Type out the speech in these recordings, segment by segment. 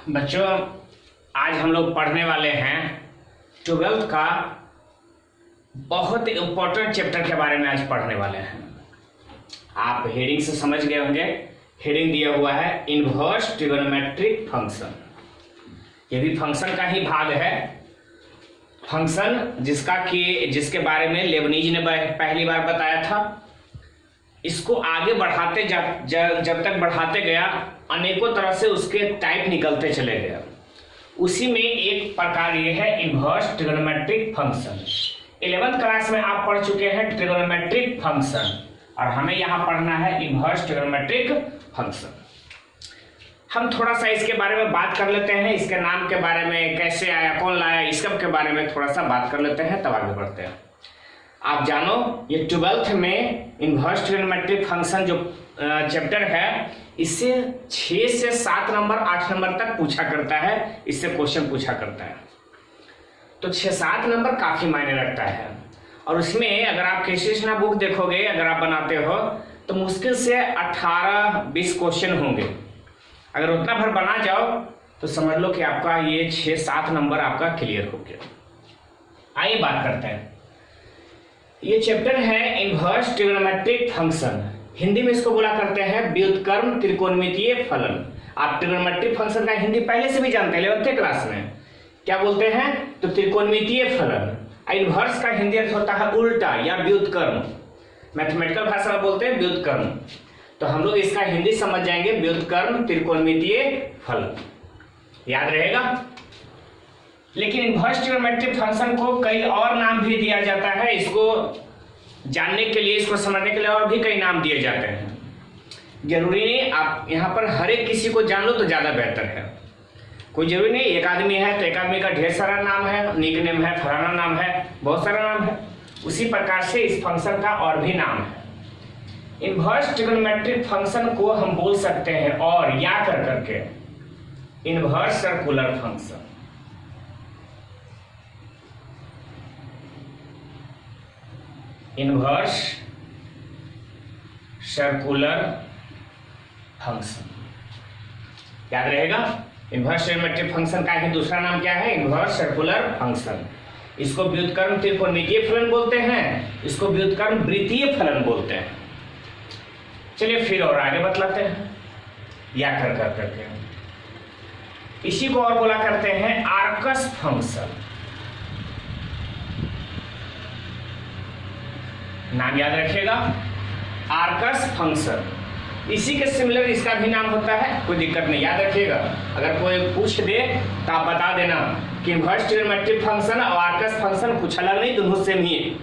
बच्चों, आज हम लोग पढ़ने वाले हैं 12th का बहुत इंपॉर्टेंट चैप्टर के बारे में। आज पढ़ने वाले हैं, आप हेडिंग से समझ गए होंगे। हेडिंग दिया हुआ है इनवर्स ट्रिगोनोमेट्रिक फंक्शन। ये भी फंक्शन का ही भाग है। फंक्शन जिसके बारे में लेबनीज ने पहली बार बताया था। इसको आगे बढ़ाते जब तक बढ़ाते गया, अनेकों तरह से उसके टाइप निकलते चले गए। उसी में एक प्रकार ये है inverse trigonometric function. 11th class में आप पढ़ चुके हैं ट्रिगोनोमेट्रिक फंक्शन, और हमें यहाँ पढ़ना है इनवर्स ट्रिगोनोमेट्रिक फंक्शन। हम थोड़ा सा इसके बारे में बात कर लेते हैं, इसके नाम के बारे में, कैसे आया, कौन लाया, इस सब के बारे में थोड़ा सा बात कर लेते हैं, तब आगे बढ़ते हैं। आप जानो, ये 12th में इनवर्स ट्रिगोनोमेट्रिक फंक्शन जो चैप्टर है, इससे 6 से 7 नंबर 8 नंबर तक पूछा करता है, इससे क्वेश्चन पूछा करता है। तो 6-7 नंबर काफी मायने रखता है। और उसमें अगर आप कृष्णा बुक देखोगे, अगर आप बनाते हो, तो मुश्किल से 18-20 क्वेश्चन होंगे। अगर उतना भर बना जाओ तो समझ लो कि आपका ये 6-7 नंबर आपका क्लियर हो गया। आइए बात करते हैं। ये चैप्टर है इनवर्स ट्रिगोनोमेट्रिक फंक्शन। हिंदी में इसको बोला करते हैं व्युत्क्रम त्रिकोणमितीय फलन। आप ट्रिगोनोमेट्रिक फंक्शन का हिंदी पहले से भी जानते हैं, 11th क्लास में क्या बोलते हैं, तो त्रिकोणमितीय फलन। इनवर्स का हिंदी अर्थ होता है उल्टा या व्युत्क्रम। मैथमेटिकल भाषा में बोलते हैं व्युत्क्रम। तो हम लोग इसका हिंदी समझ जाएंगे व्युत्क्रम त्रिकोणमितीय फलन, याद रहेगा। लेकिन इनवर्स ट्रिगोनोमेट्रिक फंक्शन को कई और नाम भी दिया जाता है। इसको जानने के लिए, इसको समझने के लिए और भी कई नाम दिए जाते हैं। जरूरी नहीं आप यहाँ पर हर एक किसी को जान लो तो ज्यादा बेहतर है। कोई जरूरी नहीं, एक आदमी है तो एक आदमी का ढेर सारा नाम है, निक नेम है, फलाना नाम है, बहुत सारा नाम है। उसी प्रकार से इस फंक्शन का और भी नाम है। इनवर्स ट्रिगोनोमेट्रिक फंक्शन को हम बोल सकते हैं और या कर करके inverse circular function. Inverse circular function याद रहेगा। इनवर्स ट्रिगोनोमेट्रिक फंक्शन का ही दूसरा नाम क्या है, इनवर्स सर्कुलर फंक्शन। इसको व्युत्क्रम त्रिकोणमितीय फलन बोलते हैं, इसको व्युत्क्रम वृत्तीय फलन बोलते हैं। चलिए फिर और आगे बतलाते हैं, या कर करके। इसी को और बोला करते हैं आर्कस फंक्शन। नाम याद रखिएगा, आर्कस फंक्शन। इसी के सिमिलर इसका भी नाम होता है, कोई दिक्कत नहीं, याद रखिएगा। अगर कोई पूछ दे तो आप बता देना कि इनवर्स ट्रिगोनोमेट्रिक फंक्शन और आर्कस फंक्शन कुछ अलग नहीं, दोनों सेम ही है।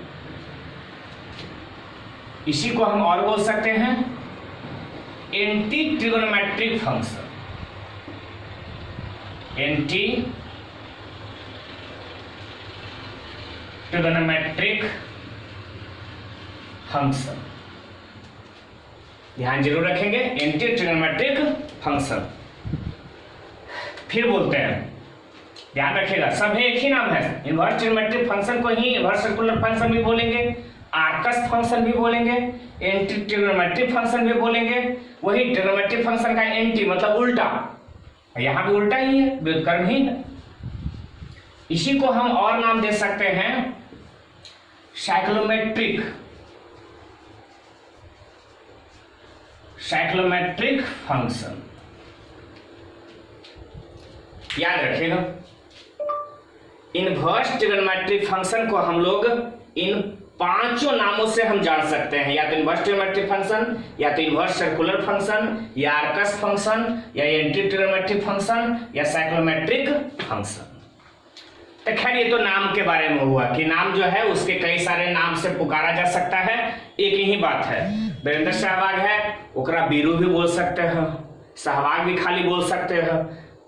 इसी को हम और बोल सकते हैं anti trigonometric function. Anti trigonometric function, ध्यान जरूर रखेंगे, एंटी ट्रिगोनोमेट्रिक फंक्शन। फिर बोलते हैं, ध्यान रखिएगा, सब एक ही नाम है। इनवर्स ट्रिगोनोमेट्रिक फंक्शन को ही इनवर्स सर्कुलर फंक्शन भी बोलेंगे, आर्कस फंक्शन भी बोलेंगे, एंटी ट्रिगोनोमेट्रिक फंक्शन भी बोलेंगे। वही ट्रिगोनोमेट्रिक फंक्शन का एंटी मतलब उल्टा, यहां भी उल्टा ही है, व्युत्क्रम ही है। इसी को हम और नाम दे सकते हैं साइक्लोमेट्रिक फंक्शन, याद रखिएगा। इनवर्स ट्रिगोनोमेट्रिक फंक्शन को हम लोग इन 5 नामों से हम जान सकते हैं, या तो इनवर्स ट्रिगोनोमेट्रिक फंक्शन, या तो इनवर्स सर्कुलर फंक्शन, या आर्कस फंक्शन, या एंटी ट्रिगोनोमेट्रिक फंक्शन, या साइक्लोमेट्रिक फंक्शन। तो खैर ये तो नाम के बारे में हुआ कि नाम जो है उसके कई सारे नाम से पुकारा जा सकता है। एक ही बात है, वीरेंद्र सहवाग है, ओकरा बीरू भी बोल सकते हैं, सहवाग भी खाली बोल सकते हैं,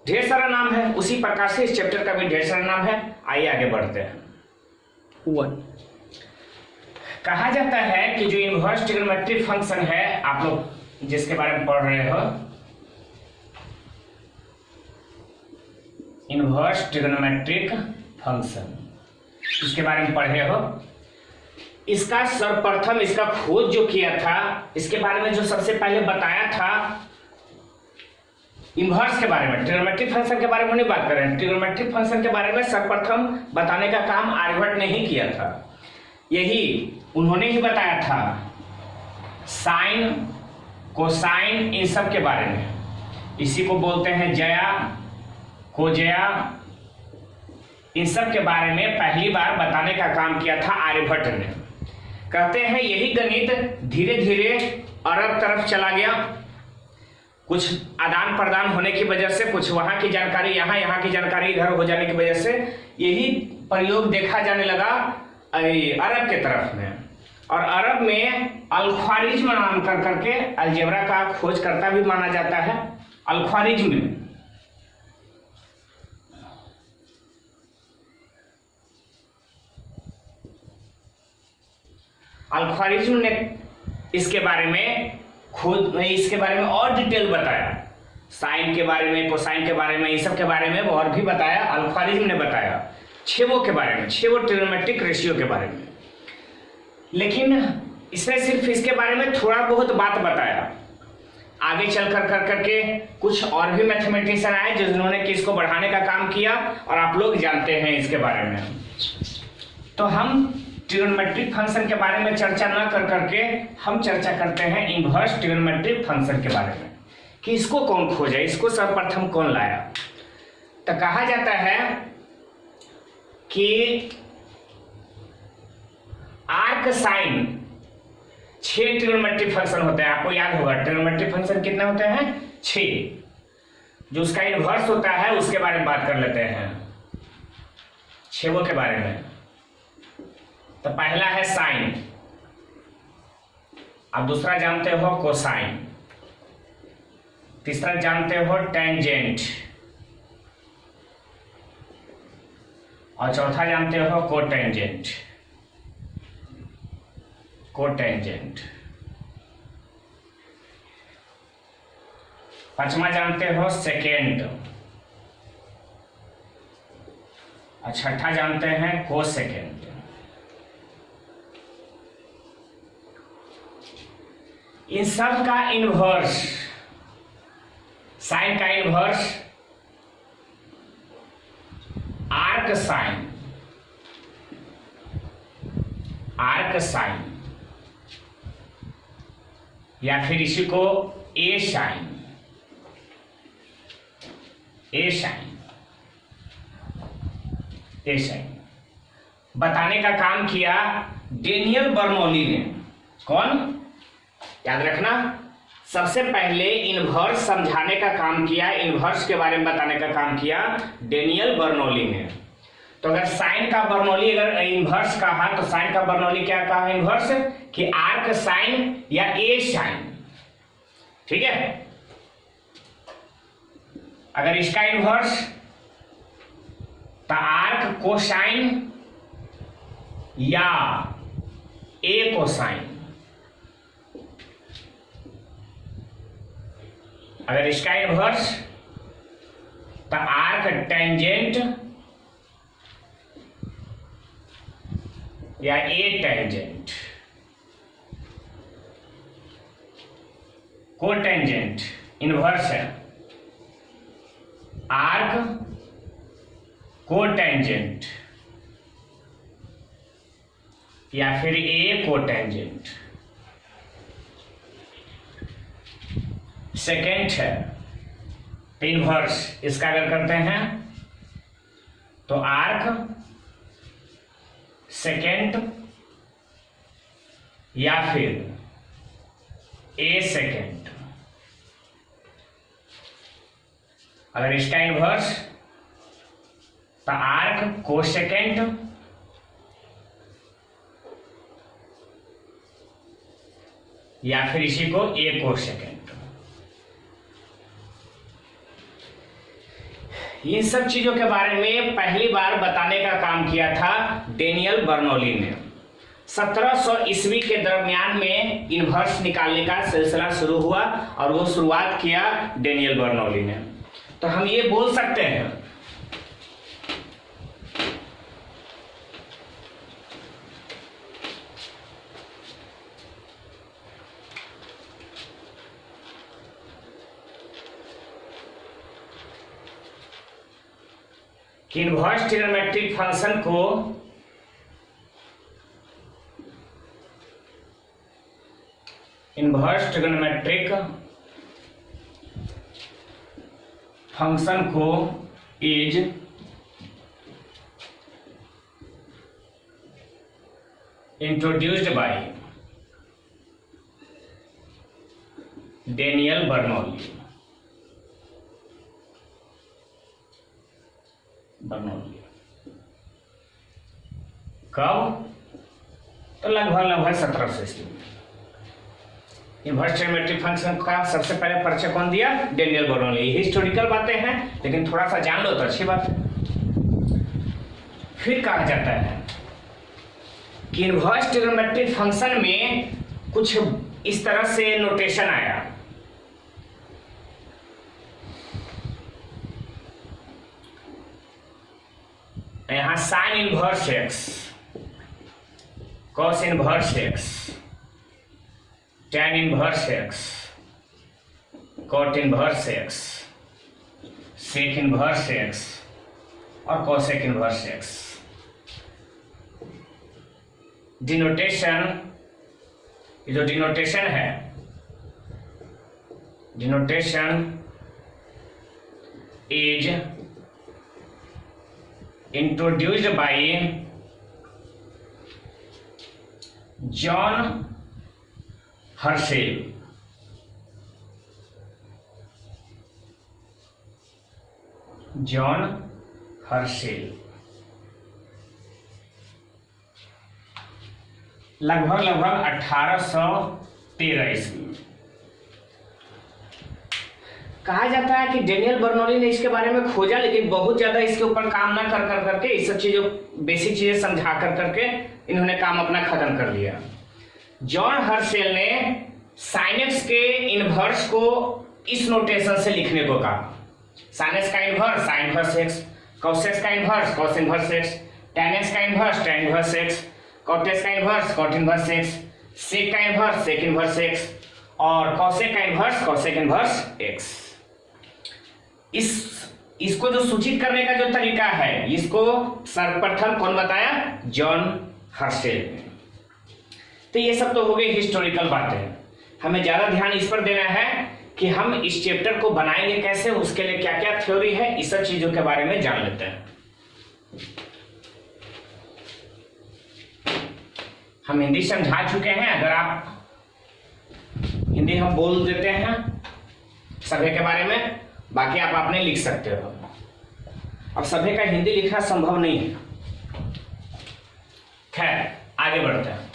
ढेर सारा नाम है। उसी प्रकार से इस चैप्टर का भी ढेर सारा नाम है। आइए आगे बढ़ते हैं। 1 कहा जाता है कि जो इनवर्स ट्रिगोनोमेट्रिक फंक्शन है, आप लोग जिसके बारे में पढ़ रहे हो, इनवर्स ट्रिगोनोमेट्रिक फंक्शन, इसके बारे में पढ़े हो। इसका सर्वप्रथम इसका खोज जो किया था, इसके बारे में जो सबसे पहले बताया था, इन्वर्स के बारे में, ट्रिग्नोमेट्रिक फंक्शन के बारे में नहीं बात कर रहे हैं। ट्रिग्नोमेट्रिक फंक्शन के बारे में सर्वप्रथम बताने का काम आर्यभट्ट ने ही किया था। यही उन्होंने ही बताया था साइन, कोसाइन, इन सब के बारे में। इसी को बोलते हैं जया, कोजया, इन सब के बारे में पहली बार बताने का काम किया था आर्यभट्ट ने। कहते हैं यही गणित धीरे धीरे अरब तरफ चला गया। कुछ आदान प्रदान होने की वजह से, कुछ वहां की जानकारी यहाँ, यहाँ की जानकारी इधर हो जाने की वजह से यही प्रयोग देखा जाने लगा अरब के तरफ में। और अरब में अल-ख्वारिज्म नाम कर करके अलजेब्रा का खोजकर्ता भी माना जाता है। अल-ख्वारिज्म ने इसके बारे में इसके बारे में और डिटेल बताया। साइन के बारे में, कोसाइन के बारे में, इन सब के बारे में और भी बताया। अल-ख्वारिज्म ने बताया छेवों के बारे में, छेवों ट्रिग्नोमेट्रिक रेशियो के बारे में। लेकिन इसने सिर्फ इसके बारे में थोड़ा बहुत बात बताया। आगे चल कर करके कुछ और भी मैथमेटिशियन आए जिन्होंने कि इसको बढ़ाने का काम किया, और आप लोग जानते हैं इसके बारे में। तो हम ट्रिग्नोमेट्रिक फंक्शन के बारे में चर्चा न कर करके हम चर्चा करते हैं इन्वर्स ट्रिग्नोमेट्रिक फंक्शन के बारे में, कि इसको कौन खोजा, इसको सर्वप्रथम कौन लाया। तो कहा जाता है कि आर्क साइन 6 ट्रिग्नोमेट्रिक फंक्शन होते हैं। आपको याद होगा ट्रिग्नोमेट्रिक फंक्शन कितने होते हैं? 6। जो उसका इन्वर्स होता है उसके बारे में बात कर लेते हैं, छेवों के बारे में। तो पहला है साइन, अब दूसरा जानते हो कोसाइन, तीसरा जानते हो टेंजेंट, और चौथा जानते हो कोटेंजेंट। कोटेंजेंट पांचवा जानते हो सेकेंड, और छठा जानते हैं कोसेकेंड। इन सब का इन्वर्स, साइन का inverse arc sine, arc sine, या फिर इसी को a sine, a sine, a sine बताने का काम किया डेनियल बर्नौली ने। कौन? याद रखना, सबसे पहले इन्वर्स समझाने का काम किया, इन्वर्स के बारे में बताने का काम किया डेनियल बर्नौली ने। तो अगर साइन का बर्नौली अगर इन्वर्स कहा तो साइन का बर्नौली क्या कहा इन्वर्स? कि आर्क साइन या ए साइन। ठीक है, अगर इसका इन्वर्स तो आर्क कोसाइन या ए कोसाइन। अगर इसका इन्वर्स तो आर्क टेंजेंट या ए टेंजेंट। कोटेंजेंट इन्वर्स है आर्क कोटेंजेंट या फिर ए कोटेंजेंट। सेकेंड है इन्वर्स, इसका अगर करते हैं तो आर्क सेकेंड या फिर ए सेकेंड। अगर इसका इन्वर्स तो आर्क कोसेकेंड या फिर इसी को ए कोसेकेंड। इन सब चीजों के बारे में पहली बार बताने का काम किया था डेनियल बर्नौली ने। 1700 ईस्वी के दरमियान में इन्वर्स निकालने का सिलसिला शुरू हुआ और वो शुरुआत किया डेनियल बर्नौली ने। तो हम ये बोल सकते हैं कि इनवर्स ट्रिग्नोमेट्रिक फंक्शन को is introduced by Daniel Bernoulli. कब? तो लगभग 1700 ईस्वी में। इनवर्स ट्रिग्नोमेट्रिक फंक्शन का सबसे पहले परिचय कौन दिया? Daniel Bernoulli. हिस्टोरिकल बातें हैं लेकिन थोड़ा सा जान लो तो अच्छी बात है। फिर कहा जाता है कि इनवर्स ट्रिग्नोमेट्रिक फंक्शन में कुछ इस तरह से नोटेशन आया। यहां sign inverse x, cos inverse x, tan inverse x, cot inverse x, sec inverse x और cosec इनवर्स एक्स। डिनोटेशन, ये जो डिनोटेशन है, denotation is introduced by John Herschel. John Herschel लगभग 1813 ईस्वी में। कहा जाता है कि डेनियल बर्नौली ने इसके बारे में खोजा लेकिन बहुत ज्यादा इसके ऊपर काम ना कर करके इस सब चीजों, बेसिक चीजें समझा करके इन्होंने काम अपना खत्म कर लिया। जॉन हर्शेल ने साइन एक्स के इनवर्स को इस नोटेशन से लिखने को कहा। साइन एक्स का inverse sine inverse x, cos x का inverse cos inverse x, tan x का inverse tan inverse x, cot x का inverse cot inverse x, sec का इनवर्स sec इनवर्स एक्स और cosec का इनवर्स cosec इनवर्स एक्स। इसको जो सूचित करने का जो तरीका है, इसको सर्वप्रथम कौन बताया? जॉन हर्शेल ने। तो ये सब तो हो गई हिस्टोरिकल बातें। हमें ज्यादा ध्यान इस पर देना है कि हम इस चैप्टर को बनाएंगे कैसे, उसके लिए क्या क्या थ्योरी है, इस सब चीजों के बारे में जान लेते हैं। हम हिंदी समझा चुके हैं। अगर आप हिंदी हम बोल देते हैं सभ्य के बारे में, बाकी आप अपने लिख सकते हो। अब सभ्य का हिंदी लिखना संभव नहीं है। खैर आगे बढ़ते हैं।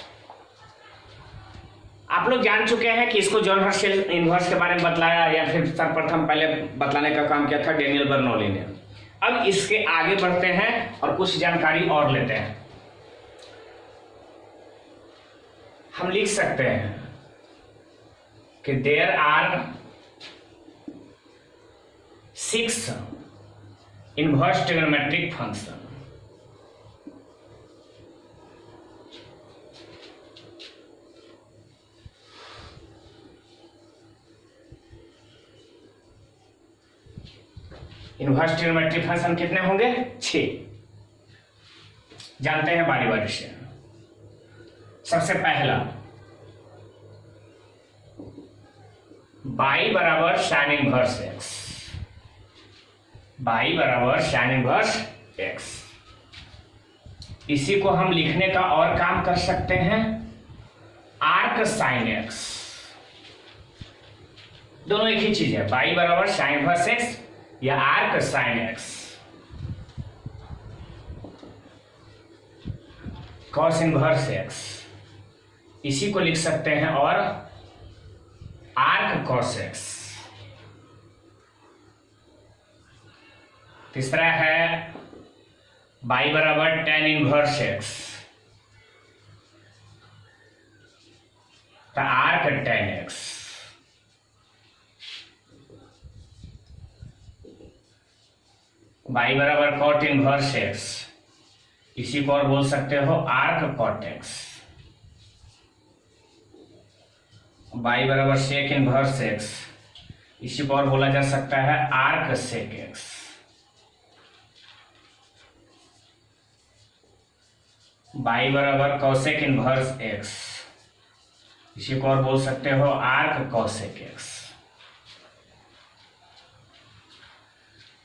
आप लोग जान चुके हैं कि इसको जॉन हर्शेल इनवर्स के बारे में बतलाया या फिर सर्वप्रथम पहले बतलाने का काम किया था डेनियल बर्नौली ने। अब इसके आगे बढ़ते हैं और कुछ जानकारी और लेते हैं। हम लिख सकते हैं कि there are 6 inverse trigonometric function. Inverse trigonometric function कितने होंगे? 6। जानते हैं बारी बारी से। सबसे पहला बाई बराबर साइन इनवर्स एक्स, बाई बराबर साइन इनवर्स एक्स। इसी को हम लिखने का और काम कर सकते हैं आर्क साइन एक्स। दोनों एक ही चीज है, बाई बराबर साइन इनवर्स एक्स या arc sine x. Cos inverse x, इसी को लिख सकते हैं और आर्क कॉस एक्स। तीसरा है बाई बराबर tan इनवर्स एक्स, तो आर्क tan एक्स। बाई बराबर cot इनवर्स एक्स, इसी को और बोल सकते हो आर्क cot एक्स। बाई बराबर सेक इनवर्स एक्स, इसी को और बोला जा सकता है आर्क सेक एक्स। बाई बराबर कॉसेक इनवर्स एक्स, इसी को और बोल सकते हो आर्क कॉसेक एक्स।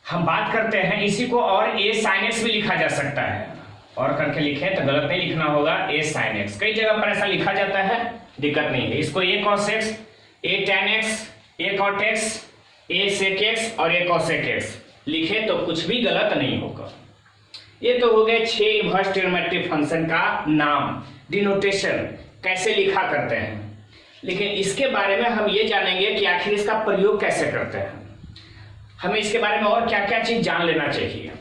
हम बात करते हैं इसी को और ए साइन एक्स भी लिखा जा सकता है, और करके लिखें तो गलत नहीं लिखना होगा, ए साइन एक्स। कई जगह पर ऐसा लिखा जाता है, दिक्कत नहीं है। इसको ए कॉस एक्स, ए टैन एक्स, ए कॉट एक्स, ए सेक एक्स और ए कॉसेक एक्स लिखे तो कुछ भी गलत नहीं होगा। ये तो हो गए 6 इनवर्स ट्रिग्नोमेट्रिक फंक्शन का नाम, डिनोटेशन कैसे लिखा करते हैं। लेकिन इसके बारे में हम ये जानेंगे कि आखिर इसका प्रयोग कैसे करते हैं, हमें इसके बारे में और क्या क्या चीज जान लेना चाहिए।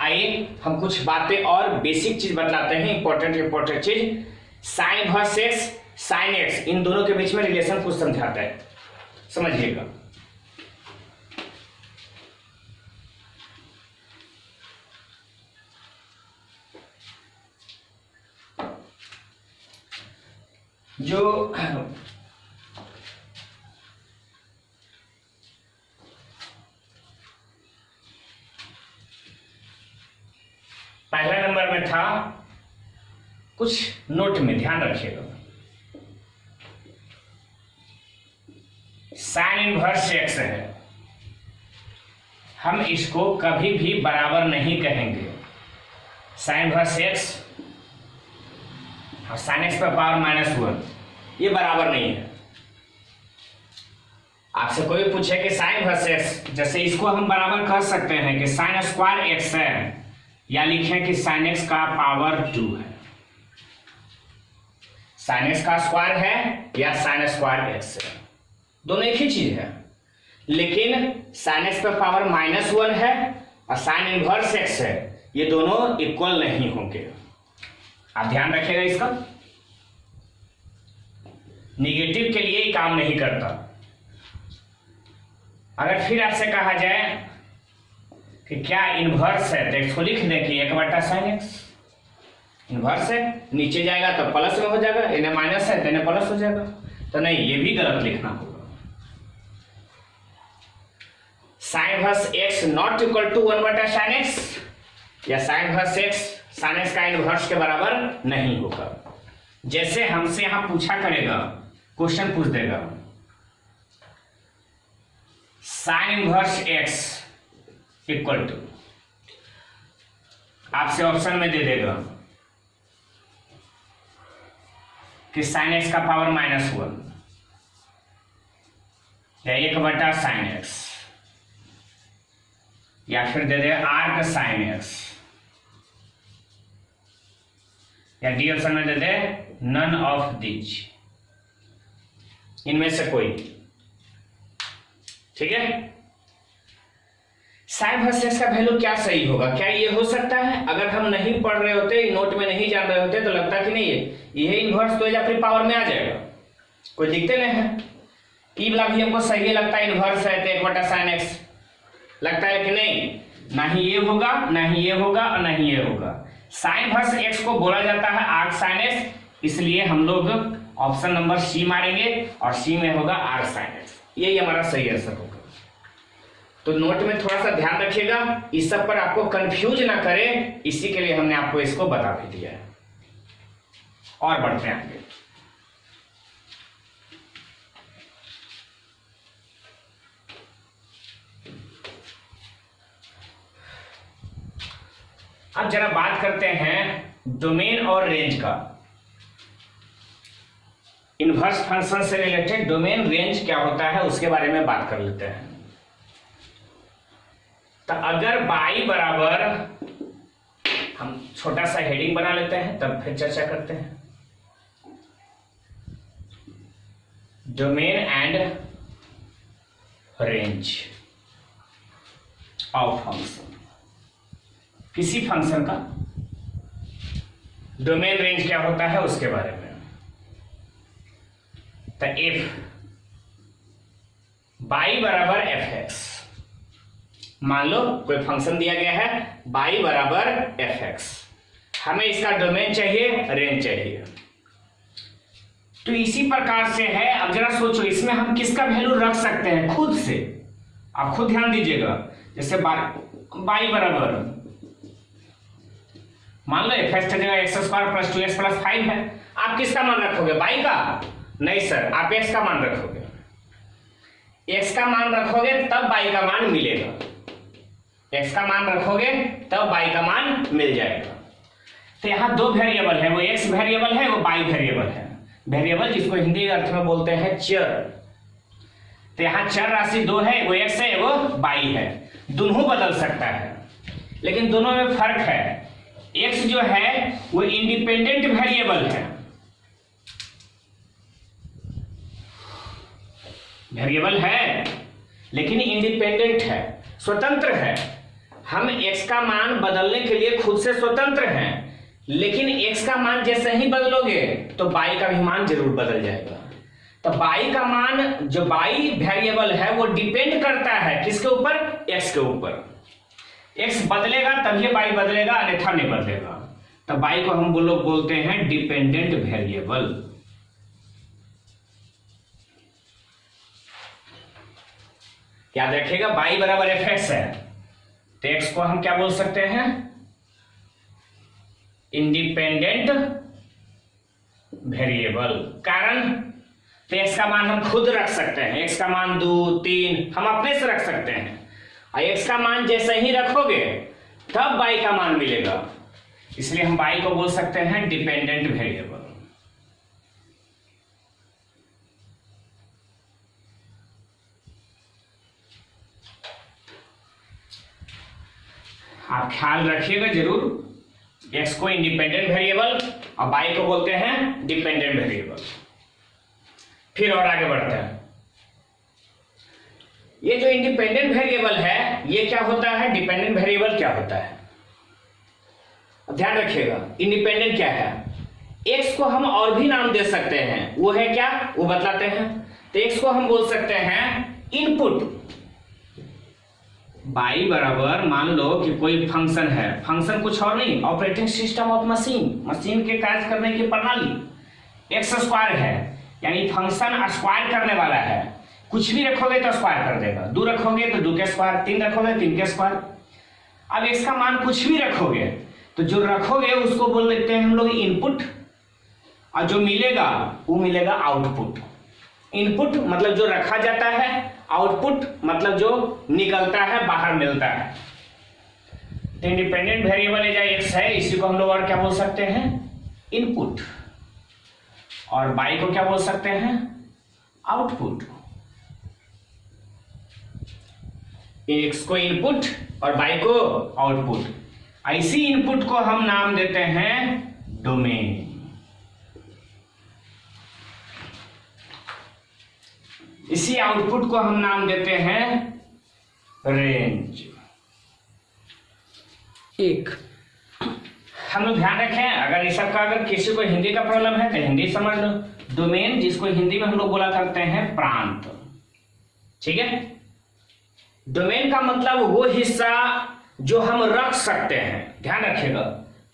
आइए हम कुछ बातें और बेसिक चीज बतलाते हैं, इंपॉर्टेंट चीज। Sine inverse x, sine x, इन दोनों के बीच में रिलेशन कुछ समझाता है, समझिएगा। जो पहला नंबर में था, कुछ नोट में ध्यान रखिएगा। साइन इनवर्स एक्स है, हम इसको कभी भी बराबर नहीं कहेंगे। साइन इनवर्स एक्स और साइन एक्स पर पावर -1 ये बराबर नहीं है। आपसे कोई पूछे कि साइन इनवर्स एक्स, जैसे इसको हम बराबर कह सकते हैं कि साइन स्क्वायर एक्स है, या लिखें कि साइन एक्स का पावर 2 है। साइन एक्स का स्क्वायर है या साइन स्क्वायर एक्स है, दोनों एक ही चीज है। लेकिन साइन एक्स पर पावर -1 है और साइन इनवर्स एक्स है, ये दोनों इक्वल नहीं होंगे। आप ध्यान रखिएगा इसका, निगेटिव के लिए ही काम नहीं करता। अगर फिर आपसे कहा जाए कि क्या इनवर्स है, तो इसको लिख दें कि 1/sin x इनवर्स है, नीचे जाएगा तो प्लस में हो जाएगा, इन्हें माइनस है तो इन्हें प्लस हो जाएगा, तो नहीं, ये भी गलत लिखना होगा। Sine inverse x not equal to 1/sin x, या sine inverse x sine x का इनवर्स के बराबर नहीं होगा। जैसे हमसे यहां पूछा करेगा, क्वेश्चन पूछ देगा sine inverse x equal to, आपसे ऑप्शन में दे देगा कि साइन एक्स का पावर -1 या 1/sin x, या फिर दे देगा आर्क साइन एक्स, या डी ऑप्शन में दे दे नन ऑफ दीज, इनमें से कोई। ठीक है, साइन इनवर्स एक्स का वैल्यू क्या सही होगा? क्या ये हो सकता है, अगर हम नहीं पढ़ रहे होते, नोट में नहीं जान रहे होते, तो लगता कि नहीं है ये इनवर्स तो अपनी पावर में आ जाएगा, कोई दिखते नहीं है। ई वाला भी हमको सही लगता है, इनवर्स है तो 1/sin x लगता है कि नहीं, ना ही ये होगा, ना ही ये होगा और ना ही ये होगा। साइन इनवर्स x को बोला जाता है आर्क साइन x, इसलिए हम लोग ऑप्शन नंबर सी मारेंगे और सी में होगा आर्क साइन x, यही हमारा सही आंसर होगा। तो नोट में थोड़ा सा ध्यान रखिएगा, इस सब पर आपको कंफ्यूज ना करें, इसी के लिए हमने आपको इसको बता भी दिया है। और बढ़ते हैं आगे। अब जरा बात करते हैं डोमेन और रेंज का। इनवर्स फंक्शन से रिलेटेड डोमेन रेंज क्या होता है उसके बारे में बात कर लेते हैं। तो अगर बाई बराबर, हम छोटा सा हेडिंग बना लेते हैं तब फिर चर्चा करते हैं। Domain and range of function, किसी फंक्शन का डोमेन रेंज क्या होता है उसके बारे में। तो इफ बाई बराबर एफ एक्स, मान लो कोई फंक्शन दिया गया है बाई बराबर एफ एक्स, हमें इसका डोमेन चाहिए, रेंज चाहिए। तो इसी प्रकार से है, अब जरा सोचो इसमें हम किसका वैल्यू रख सकते हैं खुद से, आप खुद ध्यान दीजिएगा। जैसे बाई बराबर मान लो एफ एक्स की जगह x square plus 2x plus 5 है, आप किसका मान रखोगे, y का? नहीं सर, आप x का मान रखोगे। x का मान रखोगे तब y का मान मिलेगा, x का मान रखोगे तब y का मान मिल जाएगा। तो यहाँ दो वेरिएबल है, वो x वेरिएबल है, वो y वेरिएबल है। वेरिएबल जिसको हिंदी अर्थ में बोलते हैं चर। तो यहाँ चर राशि दो है, वो x है वो y है, दोनों बदल सकता है, लेकिन दोनों में फर्क है। x जो है वो इंडिपेंडेंट वेरिएबल है, वेरिएबल है लेकिन इंडिपेंडेंट है, स्वतंत्र है। हम x का मान बदलने के लिए खुद से स्वतंत्र हैं, लेकिन x का मान जैसे ही बदलोगे तो y का भी मान जरूर बदल जाएगा। तो y का मान जो y वेरिएबल है वो डिपेंड करता है किसके ऊपर, x के ऊपर। x बदलेगा तभी y बदलेगा, अन्यथा नहीं बदलेगा। तो y को हम लोग बोलते हैं डिपेंडेंट वेरिएबल। याद रखिएगा y बराबर एफ एक्स है, तो x को हम क्या बोल सकते हैं, इंडिपेंडेंट वेरिएबल। कारण तो x का मान हम खुद रख सकते हैं, x का मान 2 3 हम अपने से रख सकते हैं, और x का मान जैसे ही रखोगे तब y का मान मिलेगा, इसलिए हम y को बोल सकते हैं डिपेंडेंट वेरिएबल। आप ख्याल रखिएगा जरूर, x को इंडिपेंडेंट वेरिएबल और y को बोलते हैं डिपेंडेंट वेरिएबल। फिर और आगे बढ़ते हैं। ये जो इंडिपेंडेंट वेरिएबल है ये क्या होता है, डिपेंडेंट वेरिएबल क्या होता है, ध्यान रखिएगा। इंडिपेंडेंट क्या है, x को हम और भी नाम दे सकते हैं, वो है क्या, वो बतलाते हैं। तो x को हम बोल सकते हैं इनपुट। y बराबर मान लो कि कोई फंक्शन है, फंक्शन कुछ और नहीं, operating system of machine, machine के कार्य करने की प्रणाली। एक्स स्क्वायर है यानी फंक्शन स्क्वायर करने वाला है, कुछ भी रखोगे तो स्क्वायर कर देगा, 2 रखोगे तो 2 के स्क्वायर, 3 रखोगे 3 के स्क्वायर। अब एक्स का मान कुछ भी रखोगे तो जो रखोगे उसको बोल देते हैं हम लोग इनपुट, और जो मिलेगा वो मिलेगा आउटपुट। इनपुट मतलब जो रखा जाता है, आउटपुट मतलब जो निकलता है, बाहर मिलता है। तो इंडिपेंडेंट वेरिएबल एक्स है, इसी को हम लोग और क्या बोल सकते हैं, इनपुट, और y को क्या बोल सकते हैं, आउटपुट। x को इनपुट और y को आउटपुट। ऐसी इनपुट को हम नाम देते हैं डोमेन। इसी आउटपुट को हम नाम देते हैं रेंज। एक हम लोग ध्यान रखें, अगर इस सबका अगर किसी को हिंदी का प्रॉब्लम है तो हिंदी समझ लो। डोमेन जिसको हिंदी में हम लोग बोला करते हैं प्रांत, ठीक है। डोमेन का मतलब वो हिस्सा जो हम रख सकते हैं, ध्यान रखिएगा।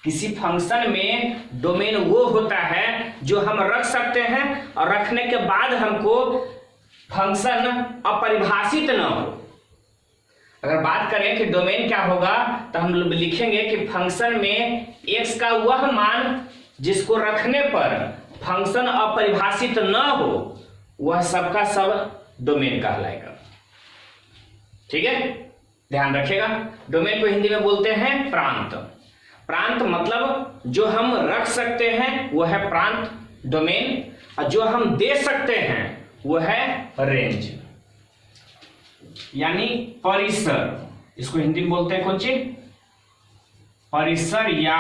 किसी फंक्शन में डोमेन वो होता है जो हम रख सकते हैं, और रखने के बाद हमको फंक्शन अपरिभाषित न हो। अगर बात करें कि डोमेन क्या होगा तो हम लोग लिखेंगे कि फंक्शन में x का वह मान जिसको रखने पर फंक्शन अपरिभाषित न हो, वह सबका सब डोमेन कहलाएगा, ठीक है। ध्यान रखिएगा, डोमेन को हिंदी में बोलते हैं प्रांत। प्रांत मतलब जो हम रख सकते हैं वो है प्रांत, डोमेन, और जो हम दे सकते हैं वो है रेंज, यानी परिसर। इसको हिंदी में बोलते हैं कौन चीज, परिसर या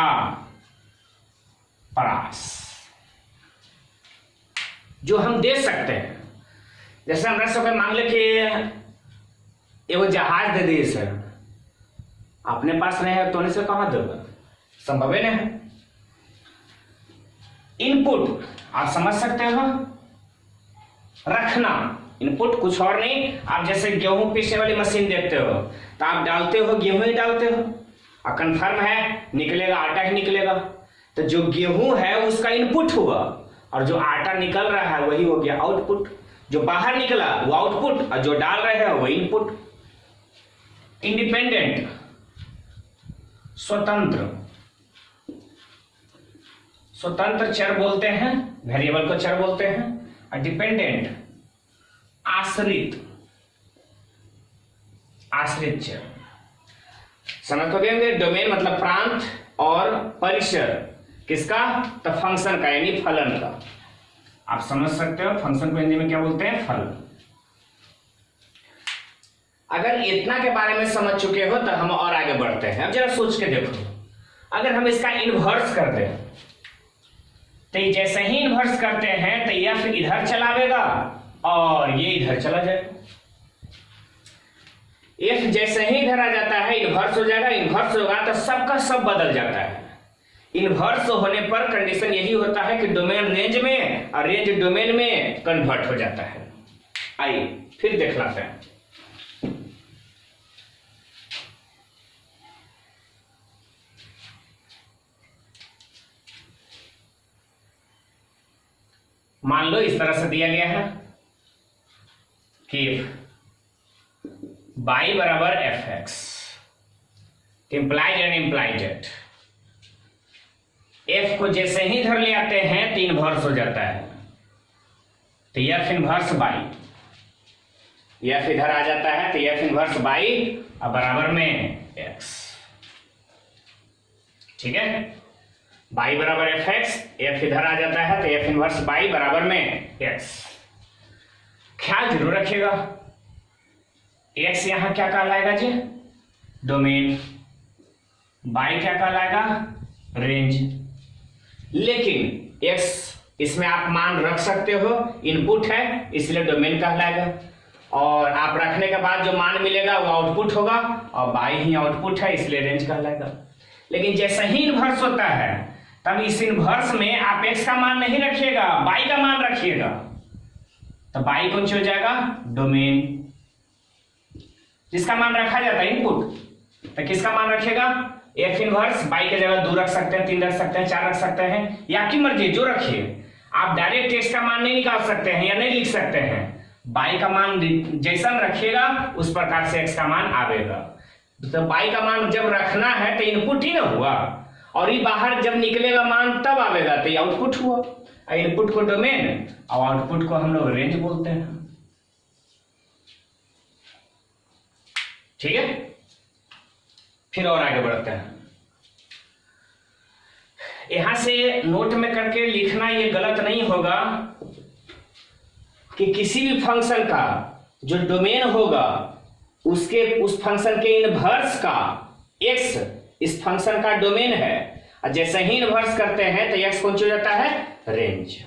परास, जो हम दे सकते हैं। जैसे हमरा सबके मान ले कि एगो जहाज दे दिए सर, अपने पास नहीं है तो उन्हें से कहां देगा, संभव है नहीं। इनपुट आप समझ सकते हो, रखना। इनपुट कुछ और नहीं, आप जैसे गेहूं पीसने वाली मशीन देखते हो तो आप डालते हो गेहूं ही डालते हो, और कंफर्म है निकलेगा आटा ही निकलेगा। तो जो गेहूं है उसका इनपुट हुआ, और जो आटा निकल रहा है वही हो गया आउटपुट। जो बाहर निकला वो आउटपुट, और जो डाल रहे हैं वो इनपुट। इंडिपेंडेंट स्वतंत्र, स्वतंत्र चर बोलते हैं, वेरिएबल को चर बोलते हैं, और डिपेंडेंट आश्रित चर। समझ तो गए। डोमेन मतलब प्रांत और परिसर किसका? तो फंक्शन का, यानी फलन का। आप समझ सकते हो फंक्शन को हिंदी में क्या बोलते हैं? फलन। अगर इतना के बारे में समझ चुके हो तो हम और आगे बढ़ते हैं। अब जरा सोच के देखो, अगर हम इसका इन्वर्स कर दें तो जैसे ही इन्वर्स करते हैं तो यह फिर इधर चलावेगा और ये इधर चला जाएगा। एफ जैसे ही इधर आ जाता है इन्वर्स हो जाएगा, इन्वर्स होगा तो सबका सब बदल जाता है। इन्वर्स होने पर कंडीशन यही होता है कि डोमेन रेंज में और रेंज डोमेन में कन्वर्ट हो जाता है। आइए फिर देख लेते हैं। मान लो इस तरह से दिया गया है कि y बराबर F x, implied and implied. F को जैसे ही इधर ले आते हैं तो इनवर्स हो जाता है, तो एफ इनवर्स बाई, एफ इधर आ जाता है तो एफ इनवर्स बाई और बराबर में एक्स। ठीक है, बाई बराबर एफ एक्स, एफ इधर आ जाता है तो एफ इनवर्स बाई बराबर में एक्स। ख्याल जरूर रखिएगा, एक्स यहां क्या कहलाएगा जी? डोमेन। बाई क्या कहलाएगा? रेंज। लेकिन एक्स इसमें आप मान रख सकते हो, इनपुट है इसलिए डोमेन कहलाएगा, और आप रखने के बाद जो मान मिलेगा वो आउटपुट होगा, और बाई ही आउटपुट है इसलिए रेंज कहलाएगा। लेकिन जैसे ही इन्वर्स होता है तब इस इन्वर्स में आप एक्स का मान नहीं रखिएगा, बाई का मान रखिएगा, तो बाई कौन सी हो जाएगा? डोमेन। जिसका मान रखा जाता है इनपुट, तो किसका मान रखिएगा? F inverse. बाई की जगह 2 रख सकते हैं, 3 रख सकते हैं, 4 रख सकते हैं, या आपकी मर्जी जो रखिए। आप डायरेक्ट एक्स का मान नहीं निकाल सकते हैं या नहीं लिख सकते हैं। बाई का मान जैसा रखिएगा उस प्रकार से एक्स का मान आवेगा। तो बाई का मान जब रखना है तो इनपुट ही ना हुआ, और ये बाहर जब निकलेगा मान तब आवेगा, तो ये आउटपुट हुआ। इनपुट को डोमेन और आउटपुट को हम लोग रेंज बोलते हैं। ठीक है, फिर और आगे बढ़ते हैं। यहां से नोट में करके लिखना ये गलत नहीं होगा कि किसी भी फंक्शन का जो डोमेन होगा उसके उस फंक्शन के इनवर्स का एक्स इस फंक्शन का डोमेन है, और जैसे ही इनवर्स करते हैं तो एक्स कौन सी हो जाता है? रेंज।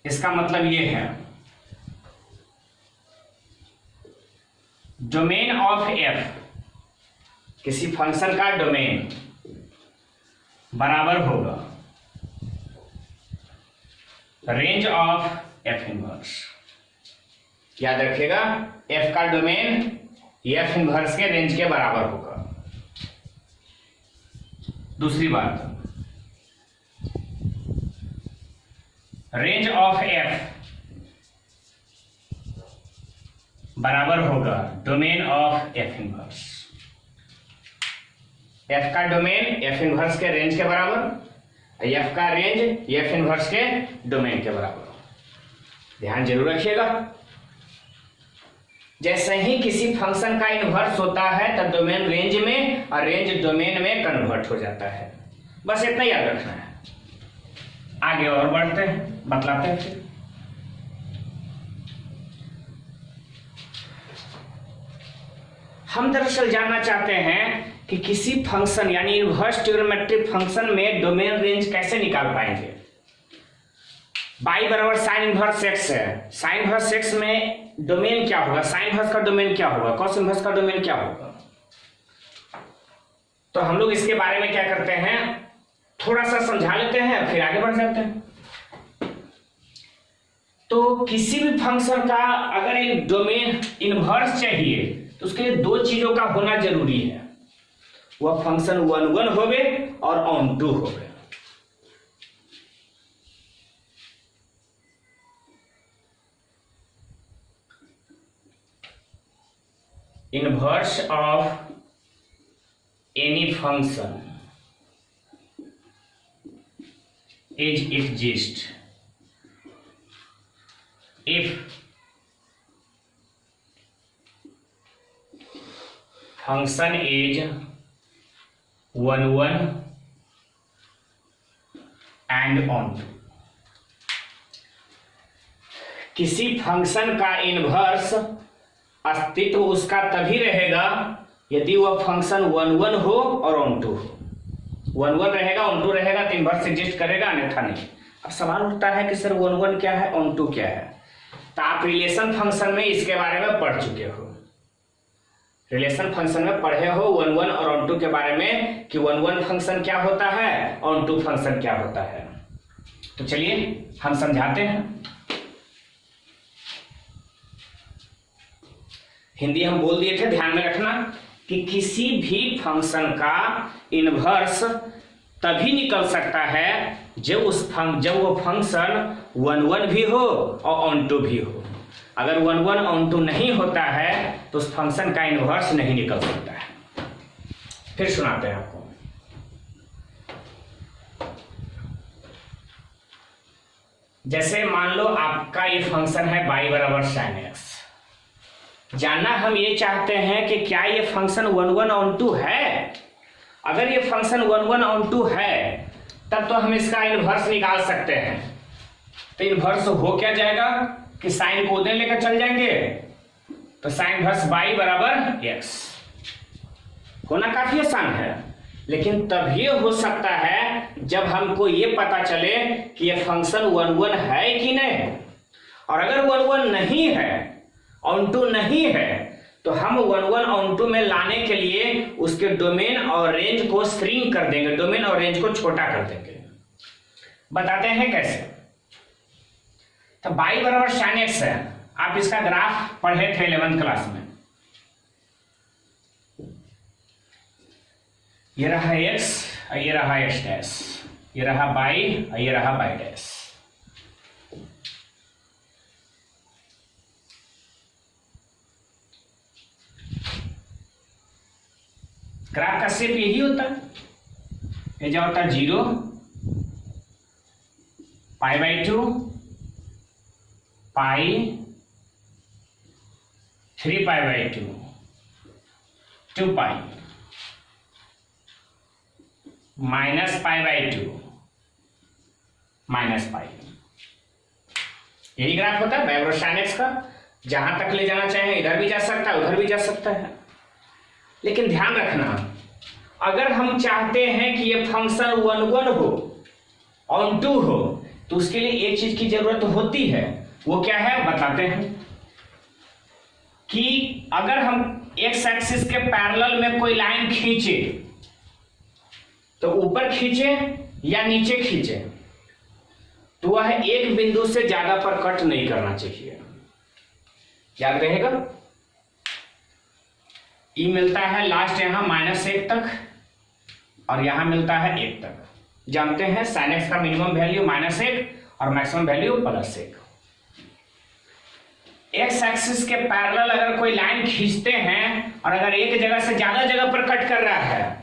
इसका मतलब ये है डोमेन ऑफ एफ, किसी फंक्शन का डोमेन बराबर होगा रेंज ऑफ एफ इनवर्स। याद रखिएगा, एफ का डोमेन एफ इनवर्स के रेंज के बराबर होगा। दूसरी बात, रेंज ऑफ एफ बराबर होगा domain of F inverse. F का डोमेन एफ इनवर्स के रेंज के बराबर, एफ का रेंज एफ इनवर्स के डोमेन के बराबर। ध्यान जरूर रखिएगा, जैसे ही किसी फंक्शन का इनवर्स होता है तब डोमेन रेंज में और रेंज डोमेन में कन्वर्ट हो जाता है। बस इतना याद रखना है। आगे और बढ़ते हैं, बतलाते हैं फिर। हम दरअसल जानना चाहते हैं कि किसी फंक्शन यानी इनवर्स ट्रिग्नोमेट्रिक फंक्शन में डोमेन रेंज कैसे निकाल पाएंगे। बाई बराबर साइन इनवर्स एक्स है, साइन इनवर्स एक्स में डोमेन क्या होगा? साइन इनवर्स का डोमेन क्या होगा? कॉस इनवर्स का डोमेन क्या होगा? तो हम लोग इसके बारे में क्या करते हैं, थोड़ा सा समझा लेते हैं फिर आगे बढ़ जाते हैं। तो किसी भी फंक्शन का अगर एक डोमेन इनवर्स चाहिए तो उसके लिए 2 चीजों का होना जरूरी है। वह फंक्शन 1 होवे और ऑन टू होवे। Inverse of any function is exist if function is 1 1 and onto. किसी फंक्शन का इनवर्स अस्तित्व उसका तभी रहेगा यदि वह फंक्शन 1 1 हो और ऑन टू हो। 1 1 रहेगा, ऑन टू रहेगा तो इनवर्स एग्जिस्ट करेगा, अन्यथा नहीं। अब सवाल उठता है कि सर 1 1 क्या है, ऑन टू क्या है? तो आप रिलेशन फंक्शन में इसके बारे में पढ़ चुके हो, रिलेशन फंक्शन में पढ़े हो 1 1 और ऑन टू के बारे में कि 1 1 फंक्शन क्या होता है, ऑन टू फंक्शन क्या होता है। तो चलिए हम समझाते हैं। हिंदी हम बोल दिए थे, ध्यान में रखना कि किसी भी फंक्शन का इनवर्स तभी निकल सकता है जब वो फंक्शन 1 1 भी हो और ऑन टू भी हो। अगर 1 1 ऑन टू नहीं होता है तो उस फंक्शन का इनवर्स नहीं निकल सकता है। फिर सुनाते हैं आपको। जैसे मान लो आपका ये फंक्शन है y बराबर sin x। जानना हम ये चाहते हैं कि क्या ये फंक्शन 1 1 ऑन टू है। अगर ये फंक्शन 1 1 ऑन टू है तब तो हम इसका इनवर्स निकाल सकते हैं। तो इनवर्स हो क्या जाएगा कि साइन को उधर लेकर चल जाएंगे, तो साइन इनवर्स y बराबर x होना काफी आसान है। लेकिन तब ये हो सकता है जब हमको ये पता चले कि ये फंक्शन 1 1 है कि नहीं। और अगर 1 1 नहीं है, ऑन टू नहीं है, तो हम 1 1 ऑन टू में लाने के लिए उसके डोमेन और रेंज को श्रिंक कर देंगे, डोमेन और रेंज को छोटा कर देंगे। बताते हैं कैसे। तो y बराबर sin x है, आप इसका ग्राफ पढ़े थे 11th क्लास में। ये रहा x और ये रहा x डैश, ये रहा y और ये रहा y डैश। ग्राफ का शेप यही होता है, ये जो होता है 0 π/2 पाई 3π/2 2 पाई माइनस π/2 माइनस पाई। यही ग्राफ होता है y बराबर sin x का। जहां तक ले जाना चाहें इधर भी जा सकता है, उधर भी जा सकता है। लेकिन ध्यान रखना, अगर हम चाहते हैं कि ये फंक्शन 1 1 हो, ऑन टू हो, तो उसके लिए एक चीज की जरूरत होती है। वो क्या है बताते हैं कि अगर हम एक्स एक्सिस के पैरेलल में कोई लाइन खींचे तो ऊपर खींचे या नीचे खींचे तो वह एक बिंदु से ज्यादा पर कट नहीं करना चाहिए। याद रहेगा। ई मिलता है लास्ट यहां -1 तक और यहां मिलता है 1 तक। जानते हैं sin x का मिनिमम वैल्यू -1 और मैक्सिमम वैल्यू +1। एक्स एक्सिस के पैरेलल अगर कोई लाइन खींचते हैं और अगर एक जगह से ज्यादा जगह पर कट कर रहा है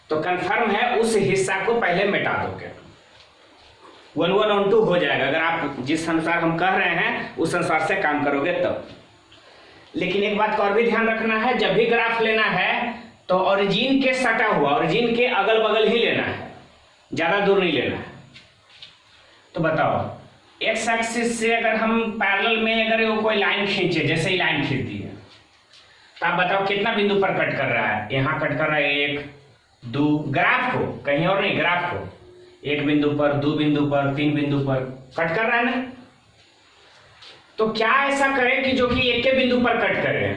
तो कंफर्म है उस हिस्सा को पहले मिटा दोगे, 1 1 ऑन टू हो जाएगा। अगर आप जिस अनुसार हम कह रहे हैं उस अनुसार से काम करोगे तब। लेकिन एक बात का और भी ध्यान रखना है, जब भी ग्राफ लेना है तो ओरिजिन के सटा हुआ, ओरिजिन के अगल बगल ही लेना है, ज्यादा दूर नहीं लेना है। तो बताओ एक्स एक्सिस से अगर हम पैरेलल में अगर वो कोई लाइन खींचे, जैसे ही लाइन खींच दी है, तो आप बताओ कितना बिंदु पर कट कर रहा है। यहाँ कट कर रहा है 1 2, ग्राफ को, कहीं और नहीं, ग्राफ को 1 बिंदु पर, 2 बिंदु पर, 3 बिंदु पर कट कर रहा है ना। तो क्या ऐसा करें कि जो कि एक के बिंदु पर कट करे?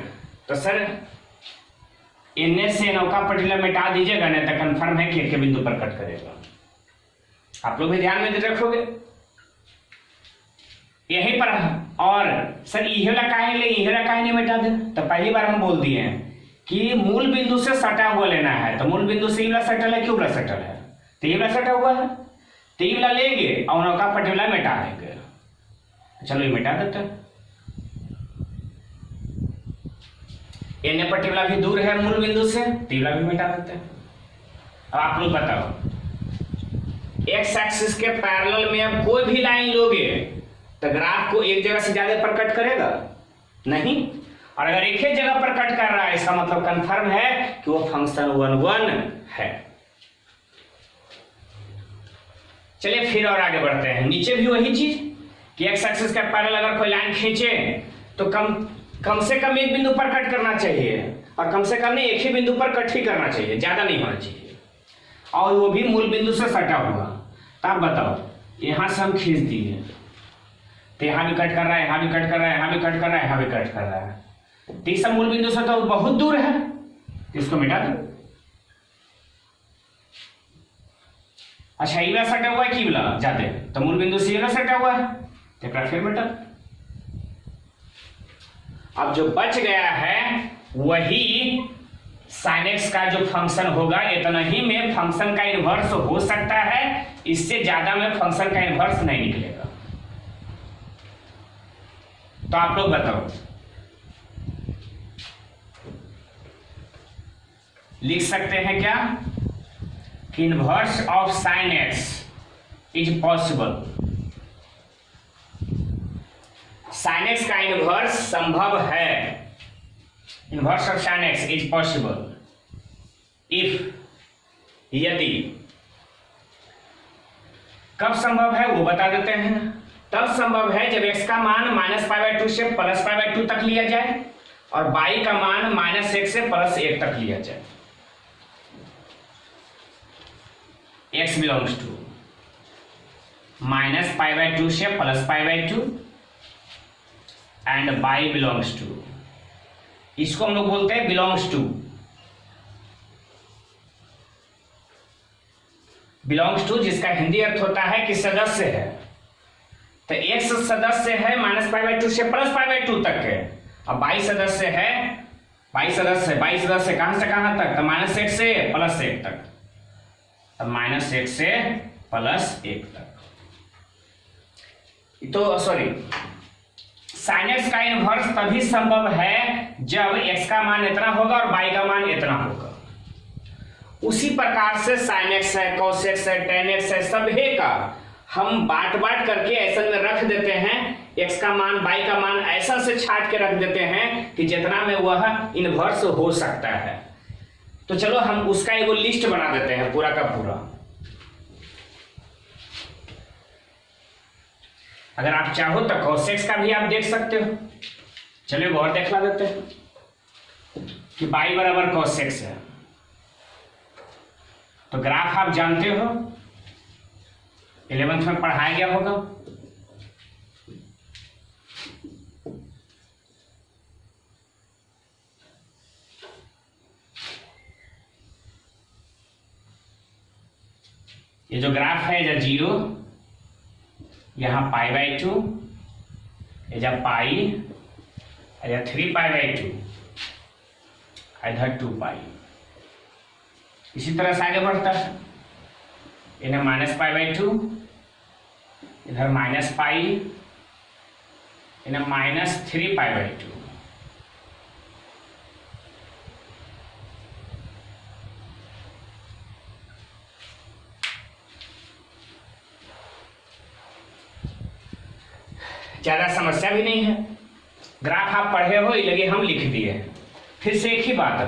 तो सर इनने से नौका पटिला मिटा दीजिएगा, नहीं तो कंफर्म है कि एक के बिंदु पर कट करेगा। आप लोग भी ध्यान में रखोगे यहीं पर। और सर इहेला काहे ले, इहेला काहे नहीं मिटा दे? तो पहली बार हम बोल दिए हैं कि मूल बिंदु से सटा हुआ लेना है। तो मूल बिंदु से ये वाला सटल है, क्यों वाला सटल है? तो ये वाला सटा हुआ है, तो ये वाला लेंगे और नौका पटिला मिटा देंगे। चलो ये मिटा देते हैं। एने पटिला भी दूर है मूल बिंदु से, तीला भी मिटा देते हैं। अब आप लोग बताओ एक्स एक्सिस के पैरेलल में अब कोई भी लाइन लोगे तो ग्राफ को एक जगह से ज्यादा पर कट करेगा नहीं, और अगर एक ही जगह पर कट कर रहा है इसका मतलब कंफर्म है कि वो फंक्शन 1 है। चलिए फिर और आगे बढ़ते हैं। नीचे भी वही चीज कि एक्स एक्सिस के पैरेलल अगर कोई लाइन खींचे तो कम से कम एक बिंदु पर कट करना चाहिए, और कम से कम नहीं एक ही बिंदु पर कट ही करना चाहिए, ज्यादा नहीं होना चाहिए, और वो भी मूल बिंदु से सटा हुआ। तो आप बताओ यहां से हम खींच दिए तो यहां भी कट कर रहा है, यहां भी कट कर रहा है, यहां भी कट कर रहा है, यहां भी कट कर रहा है, तो इस मूल बिंदु से तो बहुत दूर है, इसको मिटा दो। अच्छा ये वाला सटा हुआ है कि वाला जाते तो मूल बिंदु से ये सटा हुआ है, तो फिर मिटा। अब जो बच गया है वही sin x का जो फंक्शन होगा, इतना ही में फंक्शन का इनवर्स हो सकता है, इससे ज्यादा में फंक्शन का इनवर्स नहीं निकलेगा। तो आप लोग बताओ, लिख सकते हैं क्या कि inverse of sin x is possible. sin x का इनवर्स संभव है, inverse of sin x is possible if, यदि। कब संभव है वो बता देते हैं। तब संभव है जब x का मान -π/2 से +π/2 तक लिया जाए और y का मान -1 से +1 तक लिया जाए। x बिलोंग्स टू -π/2 से +π/2 एंड y बिलोंग्स टू, इसको हम लोग बोलते हैं बिलोंग्स टू। बिलोंग्स टू जिसका हिंदी अर्थ होता है कि सदस्य है, तो x सदस्य है -π/2 से +π/2 तक है, अब y सदस्य है, y सदस्य कहां से कहां तक, तो -1 से +1 तक, अब -1 से +1 तक। तो सॉरी, sin x का इनवर्स तभी संभव है जब x का मान इतना होगा और y का मान इतना होगा। उसी प्रकार से sin x है, cos x है, tan x है, सभी का हम बांट करके ऐसा में रख देते हैं, x का मान y का मान ऐसा से छाट के रख देते हैं कि जितना में वह इनवर्स हो सकता है। तो चलो हम उसका एक लिस्ट बना देते हैं पूरा का पूरा। अगर आप चाहो तो cos x का भी आप देख सकते हो। चलिए और देखला देते हैं कि y बराबर cos x है, तो ग्राफ आप जानते हो 11th में पढ़ाया गया होगा। ये जो ग्राफ है इधर 0, यहाँ π/2, इधर पाई, इधर 3π/2, इधर 2π। इसी तरह से आगे बढ़ता है, इधर -π/2, इधर -π, इधर -3π/2। ज्यादा समस्या भी नहीं है, ग्राफ आप पढ़े हो, ये लगे हम लिख दिए। फिर से एक ही बात है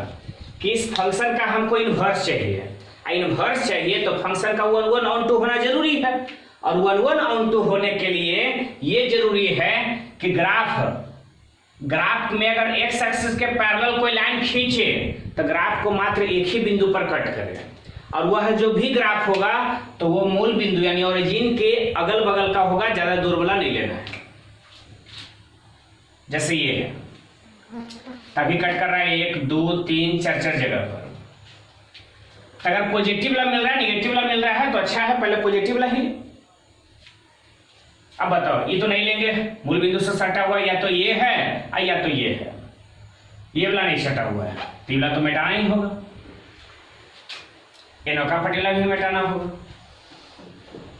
कि इस फंक्शन का हमको इनवर्स चाहिए, इनवर्स चाहिए तो फंक्शन का 1/2 होना जरूरी है, और 1/2 होने के लिए ये जरूरी है कि ग्राफ में अगर एक्स एक्सिस के पैरेलल कोई लाइन खींचे तो ग्राफ को मात्र एक ही बिंदु पर कट करे, और वह जो भी ग्राफ होगा तो वो मूल बिंदु यानी ओरिजिन के अगल बगल का होगा, ज्यादा दूर वाला नहीं लेना है। जैसे ये है, तभी कट कर रहा है 1 2 3 4 जगह पर। अगर पॉजिटिव वाला मिल रहा है, निगेटिव वाला मिल रहा है तो अच्छा है, पहले पॉजिटिव वाला ही। अब बताओ, ये तो नहीं लेंगे, मूल बिंदु से सटा हुआ या तो ये है या तो ये है, ये वाला नहीं सटा हुआ है, तो ये वाला तो मिटाना ही होगा, ये नौका पटेला भी मिटाना होगा।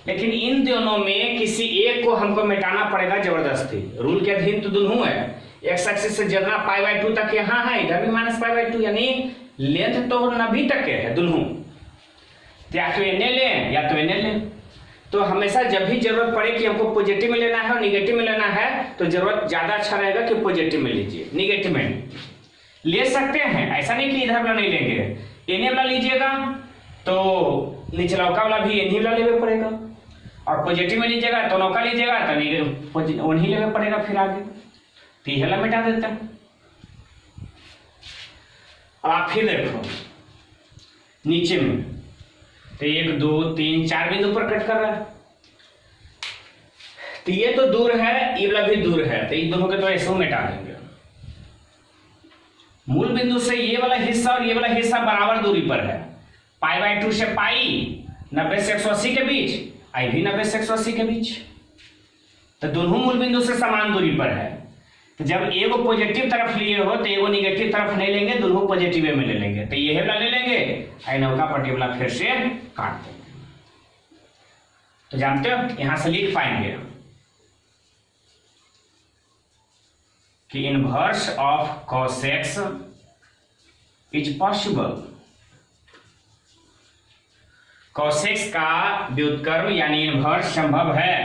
लेकिन इन दोनों में किसी एक को हमको मिटाना पड़ेगा जबरदस्ती, रूल के अधीन तो दोनों है। एक्स एक्सिस से जितना π/2 तक यहाँ है, इधर भी -π/2, यानी लेंथ तो नभी तक है दोनों, या तो इन्हें ले या तो इन्हें ले, तो हमेशा जब भी जरूरत पड़े कि हमको पॉजिटिव में लेना है और निगेटिव में लेना है तो जरूरत ज्यादा अच्छा रहेगा कि पॉजिटिव में लीजिए, निगेटिव में ले सकते हैं, ऐसा नहीं कि इधर वाला नहीं लेंगे। एने वाला लीजिएगा तो निचलौका वाला भी एनही वाला लेवे पड़ेगा, और पॉजिटिव में लीजिएगा तो नौका लीजिएगा तो वही लेवे पड़ेगा फिर आगे, तो यह वाला मिटा देते हैं। अब आप फिर देखो नीचे में तो 1 2 3 4 बिंदु पर कट कर रहा है, तो ये तो दूर है, ये वाला भी दूर है, तो इन दोनों के तो ऐसे मिटा देंगे। मूल बिंदु से ये वाला हिस्सा और ये वाला हिस्सा बराबर दूरी पर है, π/2 से पाई 90 से 180 के बीच, आई भी 90 से 180 के बीच, तो दोनों मूल बिंदु से समान दूरी पर है। तो जब एगो पॉजिटिव तरफ लिए हो तो एगो निगेटिव तरफ नहीं लेंगे, दोनों पॉजिटिव में ले लेंगे, तो ये वाला ले लेंगे, आई नौका पट्टी वाला फिर से काट देंगे। तो जानते हो यहां से लिख पाएंगे कि inverse of cos x is possible. cos x का व्युत्क्रम यानी इनवर्स संभव है,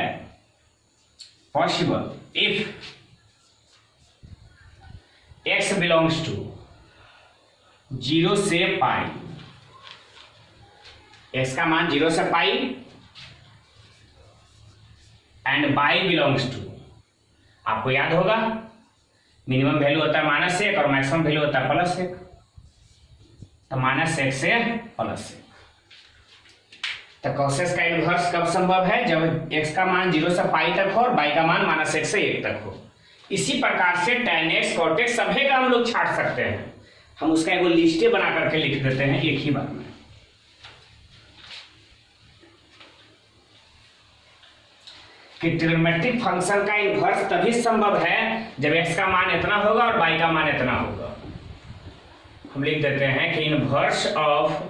possible if x belongs to 0 से पाई, x का मान 0 से pi and y belongs to, आपको याद होगा मिनिमम वैल्यू होता है -1 और मैक्सिमम वैल्यू होता है +1, तो -1 से +1। तो cos x का इनवर्स कब संभव है? जब x का मान 0 से पाई तक हो और y का मान -1 से 1 तक हो। इसी प्रकार से tan x cot x सभी का हम लोग छाट सकते हैं, हम उसका एगो लिस्टे बना करके लिख देते हैं एक ही बार में। कि ट्रिग्नोमेट्रिक फंक्शन का इनवर्स तभी संभव है जब x का मान इतना होगा और y का मान इतना होगा। हम लिख देते हैं कि inverse of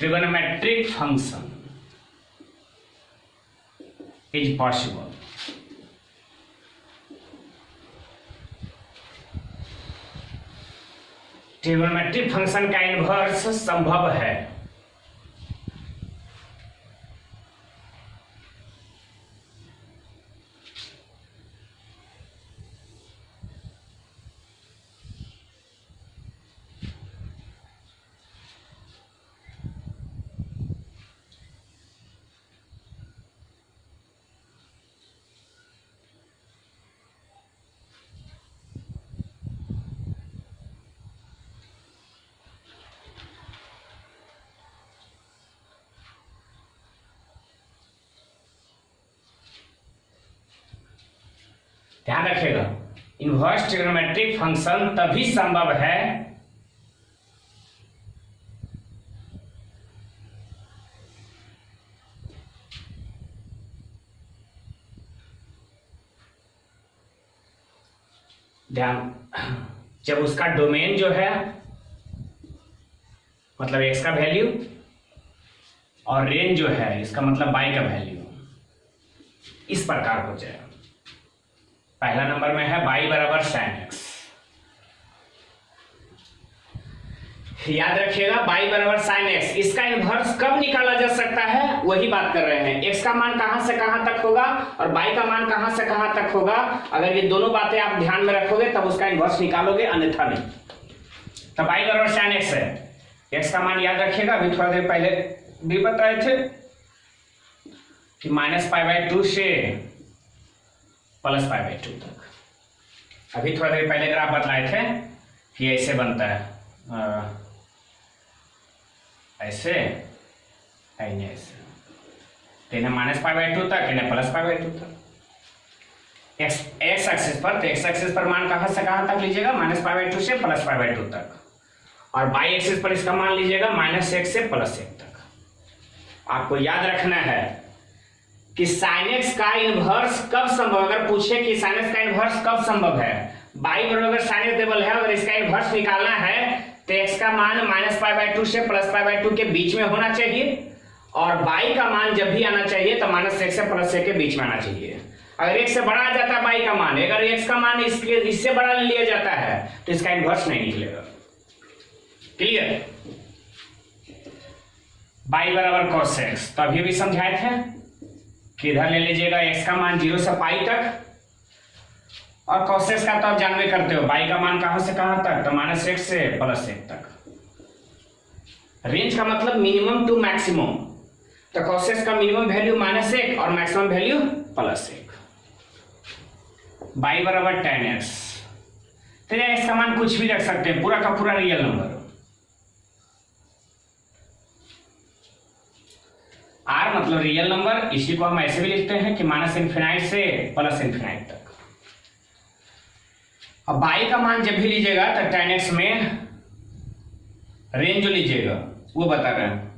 trigonometric function is possible. Trigonometric function का इनवर्स संभव है। ध्यान रखिएगा, इनवर्स ट्रिग्नोमेट्रिक फंक्शन तभी संभव है ध्यान जब उसका डोमेन जो है मतलब x का वैल्यू और रेंज जो है इसका मतलब y का वैल्यू इस प्रकार हो जाए। पहला नंबर में है y बराबर sin x, याद रखिएगा y बराबर sin x, इसका इनवर्स कब निकाला जा सकता है वही बात कर रहे हैं। x का मान कहां से कहां तक होगा और y का मान कहां से कहां तक होगा, अगर ये दोनों बातें आप ध्यान में रखोगे तब उसका इनवर्स निकालोगे, अन्यथा नहीं। तो y बराबर sin x है, x का मान याद रखिएगा, अभी थोड़ा देर पहले भी बताए थे कि -π/2 से +π/2 तक। अभी थोड़ा देर पहले ग्राफ बताए थे कि ऐसे बनता है, ऐसे ऐसे, तो इन्हें -π/2 तक, इन्हें +π/2 तक। एक्स एक्सिस पर, तो एक्स एक्सिस पर मान कहां से कहां तक लीजिएगा, -π/2 से +π/2 तक, और बाई एक्सिस पर इसका मान लीजिएगा -1 से +1 तक। आपको याद रखना है कि sin x का इनवर्स कब संभव, अगर पूछे कि sin x का इनवर्स कब संभव है, y बराबर sin x टेबल है, अगर इसका इनवर्स निकालना है तो x का मान -π/2 से +π/2 के बीच में होना चाहिए, और y का मान जब भी आना चाहिए तो -1 से +1 के बीच में आना चाहिए। अगर x से बड़ा आ जाता है y का मान, अगर x का मान इससे बड़ा लिया जाता है तो इसका इनवर्स नहीं निकलेगा। क्लियर? बाई बराबर cos x, तो अभी भी समझाए थे कि इधर ले लीजिएगा x का मान 0 से पाई तक, और cos x का तो आप जानवे करते हो, बाई का मान कहां से कहां तक, तो -x से +1 तक। रेंज का मतलब मिनिमम टू मैक्सिमम, तो cos x का मिनिमम वैल्यू -1 और मैक्सिमम वैल्यू +1। बाई बराबर tan x, तो x का मान कुछ भी रख सकते हैं, पूरा का पूरा रियल नंबर। r मतलब रियल नंबर, इसी को हम ऐसे भी लिखते हैं कि -∞ से +∞ तक। अब बाई का मान जब भी लीजिएगा तो tan x में रेंज जो लीजिएगा वो बता रहे हैं।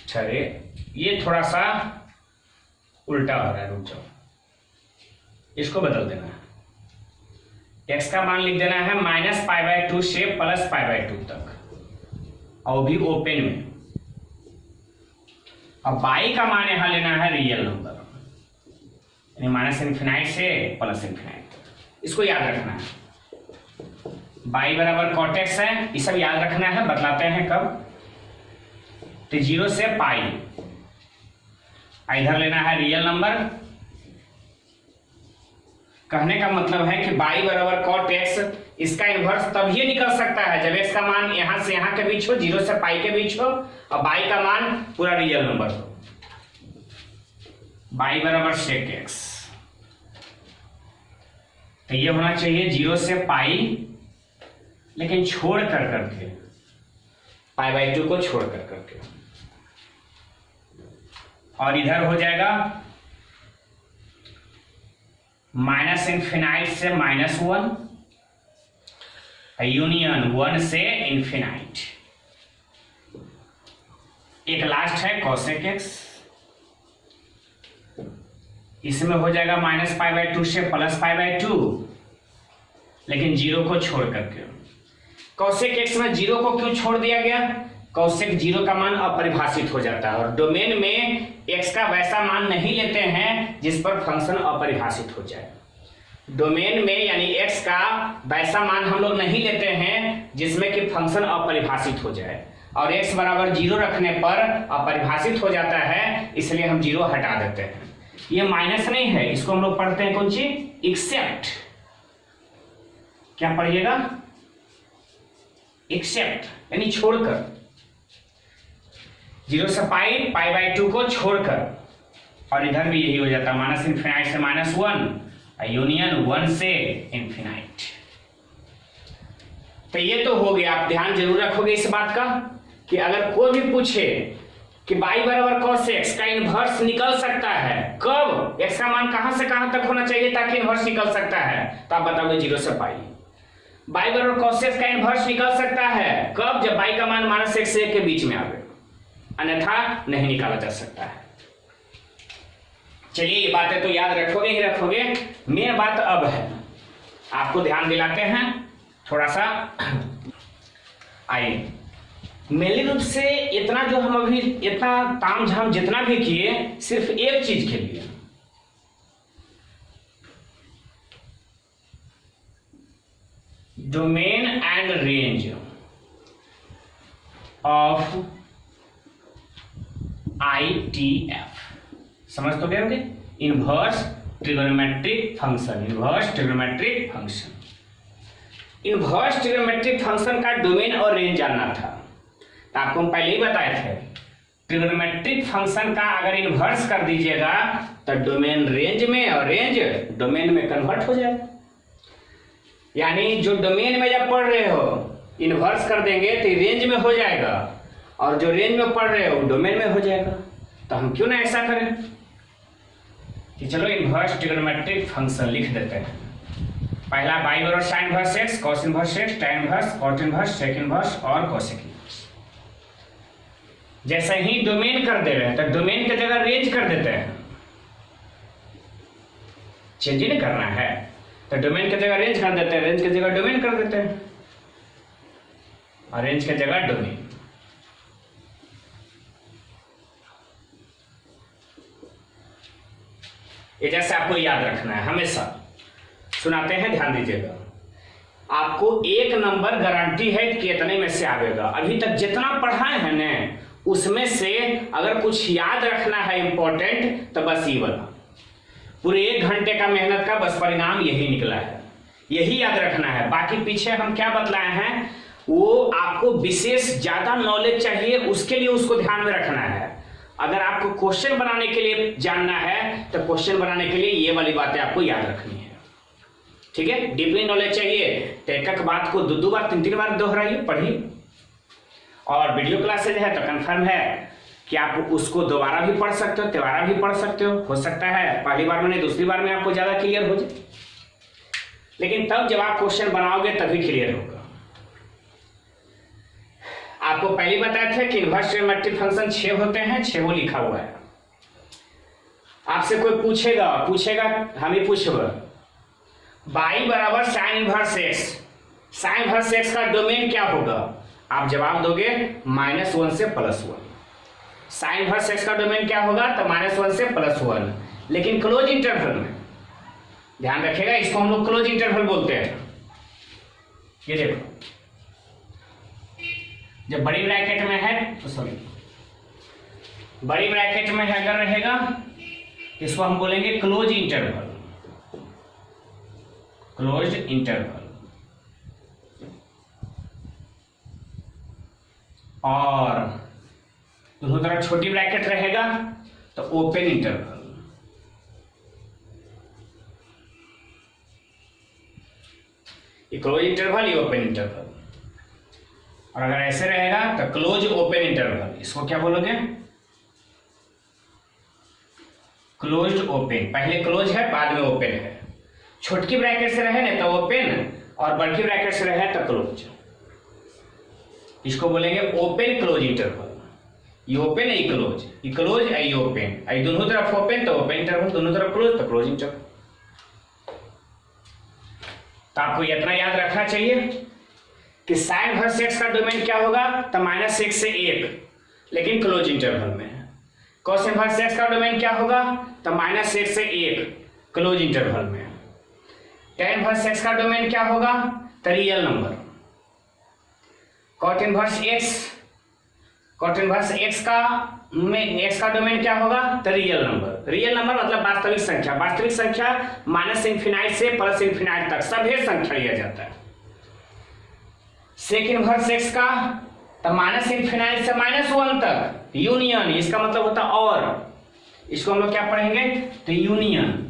चलिए ये थोड़ा सा उल्टा हो रहा है, रुक जाओ, इसको बदल देना है। x का मान लिख देना है -π/2 से +π/2 तक, और भी ओपन में। अब बाई का मान यहां लेना है रियल नंबर, यानी -∞ से +∞ तक। इसको याद रखना है। बाई बराबर cot x है, ये सब याद रखना है, बतलाते हैं कब। तो 0 से पाई, इधर लेना है रियल नंबर। कहने का मतलब है कि बाई बराबर cot x, इसका इन्वर्स तब ही निकल सकता है जब x का मान यहां से यहां के बीच हो, 0 से पाई के बीच हो, और बाई का मान पूरा रियल नंबर हो। बाई बराबर sec x, तो ये होना चाहिए 0 से पाई, लेकिन छोड़ कर करके, π/2 को छोड़ कर करके, और इधर हो जाएगा -∞ से -1, यूनियन 1 से ∞। एक लास्ट है cosec x, इसमें हो जाएगा -π/2 से +π/2, लेकिन 0 को छोड़ करके। cosec x में 0 को क्यों छोड़ दिया गया? cosec 0 का मान अपरिभाषित हो जाता है, और डोमेन में x का वैसा मान नहीं लेते हैं जिस पर फंक्शन अपरिभाषित हो जाए। डोमेन में यानी x का वैसा मान हम लोग नहीं लेते हैं जिसमें कि फंक्शन अपरिभाषित हो जाए, और x बराबर 0 रखने पर अपरिभाषित हो जाता है, इसलिए हम 0 हटा देते हैं। ये माइनस नहीं है, इसको हम लोग पढ़ते हैं कौन सी, एक्सेप्ट। क्या पढ़िएगा? एक्सेप्ट, यानी छोड़कर, 0 से पाई, π/2 को छोड़कर, और इधर भी यही हो जाता है -∞ से -1, यूनियन 1 से ∞। तो ये तो हो गया। आप ध्यान जरूर रखोगे इस बात का कि अगर कोई भी पूछे कि बाई बराबर cos x का इन्वर्स निकल सकता है, कब? x का मान कहां से कहां तक होना चाहिए ताकि इन्वर्स निकल सकता है, तो आप बताओगे 0 से पाई। बाई बराबर cos x का इन्वर्स निकल सकता है कब? जब बाई का मान -1 से 1 के बीच में आवे, अन्यथा नहीं निकाला जा सकता है। चलिए ये बातें तो याद रखोगे ही रखोगे। मेन बात अब है, आपको ध्यान दिलाते हैं थोड़ा सा। आइए, मेनली रूप से इतना जो हम अभी इतना तामझाम जितना भी किए, सिर्फ एक चीज के लिए, domain and range of ITF। समझ तो गए होंगे? Inverse trigonometric function, inverse trigonometric function. Inverse trigonometric function का डोमेन और रेंज जानना था, तो आपको हम पहले ही बताए थे। ट्रिगोनोमेट्रिक फंक्शन का अगर इन्वर्स कर दीजिएगा तो डोमेन रेंज में और रेंज डोमेन में कन्वर्ट हो जाएगा। यानी जो डोमेन में जब पढ़ रहे हो इन्वर्स कर देंगे तो रेंज में हो जाएगा, और जो रेंज में पढ़ रहे हो डोमेन में हो जाएगा। तो हम क्यों ना ऐसा करें कि चलो इन्वर्स ट्रिगोनोमेट्रिक फंक्शन लिख देते हैं। पहला बाई बराबर sign inverse x, cos inverse x, tan inverse, cot inverse, sec inverse और cosec इन्वर्स। जैसे ही डोमेन कर दे रहे हैं तो डोमेन की जगह रेंज कर देते हैं, चेंज ही नहीं करना है, तो डोमेन की जगह रेंज कर देते हैं, रेंज की जगह डोमेन कर देते हैं, और रेंज की जगह डोमेन। ये जैसे आपको याद रखना है, हमेशा सुनाते हैं, ध्यान दीजिएगा। आपको एक नंबर गारंटी है कि इतने में से आवेगा। अभी तक जितना पढ़ाए हैं ना उसमें से अगर कुछ याद रखना है इंपॉर्टेंट तो बस ये वाला, पूरे 1 घंटे का मेहनत का बस परिणाम यही निकला है, यही याद रखना है। बाकी पीछे हम क्या बतलाए हैं वो आपको विशेष ज्यादा नॉलेज चाहिए, उसके लिए उसको ध्यान में रखना है। अगर आपको क्वेश्चन बनाने के लिए जानना है तो क्वेश्चन बनाने के लिए ये वाली बातें आपको याद रखनी है, ठीक है। डीपली नॉलेज चाहिए तो एक एक बात को 2-2 बार 3-3 बार दोहराइए, पढ़िए। और वीडियो क्लासेज है तो कंफर्म है कि आप उसको दोबारा भी पढ़ सकते हो, तिबारा भी पढ़ सकते हो सकता है पहली बार में नहीं दूसरी बार में आपको ज्यादा क्लियर हो जाए, लेकिन तब जब आप क्वेश्चन बनाओगे तभी क्लियर होगा। आपको पहले बताया था कि इनवर्स ट्रिग्नोमेट्रिक फंक्शन 6 होते हैं, 6 वो लिखा हुआ है। आपसे कोई पूछेगा हम ही पूछेगा y बराबर sign inverse x, sign inverse x का डोमेन क्या होगा? आप जवाब दोगे -1 से +1। साइन इनवर्स एक्स का डोमेन क्या होगा? तो -1 से +1, लेकिन क्लोज इंटरवल में ध्यान रखिएगा, इसको हम लोग क्लोज इंटरवल बोलते हैं। ये देखो जब बड़ी ब्रैकेट में है तो सॉरी बड़ी ब्रैकेट में है अगर रहेगा इसको हम बोलेंगे क्लोज इंटरवल, क्लोज इंटरवल। और दोनों तरफ छोटी ब्रैकेट रहेगा तो ओपन इंटरवल। ये क्लोज इंटरवल, ये ओपन इंटरवल। और अगर ऐसे रहेगा तो क्लोज ओपन इंटरवल, इसको क्या बोलोगे? Closed open. पहले क्लोज है बाद में ओपन है। छोटकी ब्रैकेट से रहे ना तो ओपन, और बड़की ब्रैकेट से रहे तो क्लोज, इसको बोलेंगे ओपन क्लोज इंटरवल। ये ओपन है ये क्लोज, ये क्लोज है ये ओपन, ये दोनों तरफ ओपन तो ओपन इंटरवल, दोनों तरफ क्लोज तो क्लोज इंटरवल। तो आपको इतना याद रखना चाहिए कि साइन इनवर्स एक्स का डोमेन क्या होगा? तो -1 से 1, लेकिन क्लोज इंटरवल में। कॉस इनवर्स एक्स का डोमेन क्या होगा? तो -1 से 1, क्लोज इंटरवल में। tan इनवर्स एक्स का डोमेन क्या होगा? तो real number. Cot inverse x का डोमेन क्या होगा? तो रियल नंबर। रियल नंबर मतलब वास्तविक संख्या। वास्तविक संख्या -∞ से +∞ तक सभी संख्या लिया जाता है। सेक इनवर्स एक्स का तो -∞ से -1 तक यूनियन, इसका मतलब होता है और, इसको हम लोग क्या पढ़ेंगे? तो यूनियन।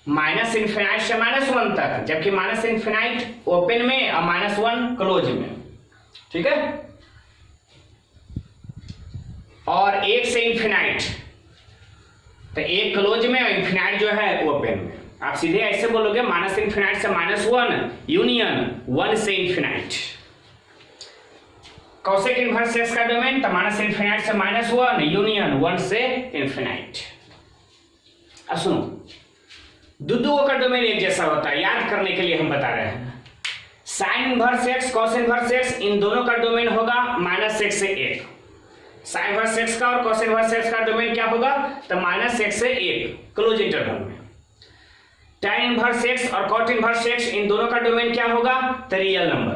-∞ से -1 तक, जबकि -∞ ओपन में और -1 क्लोज में, ठीक है। और 1 से इन्फिनाइट, तो 1 क्लोज में और इन्फिनाइट जो है ओपन में। आप सीधे ऐसे बोलोगे -∞ से -1 यूनियन 1 से इन्फिनाइट। कॉसेक इनवर्स एक्स का डोमेन तो -∞ से -1 यूनियन 1 से इन्फिनाइट। अब सुनो, दुदुओं का डोमेन एक जैसा होता है, याद करने के लिए हम बता रहे हैं। Sine inverse x, cos inverse x, इन दोनों का डोमेन होगा -1 से 1। साइन इनवर्स एक्स का और कॉस इनवर्स एक्स का डोमेन क्या होगा? तो -1 से 1, क्लोज इंटरवल में। tan इनवर्स एक्स और कॉट इनवर्स एक्स, इन दोनों का डोमेन क्या होगा? तो रियल नंबर,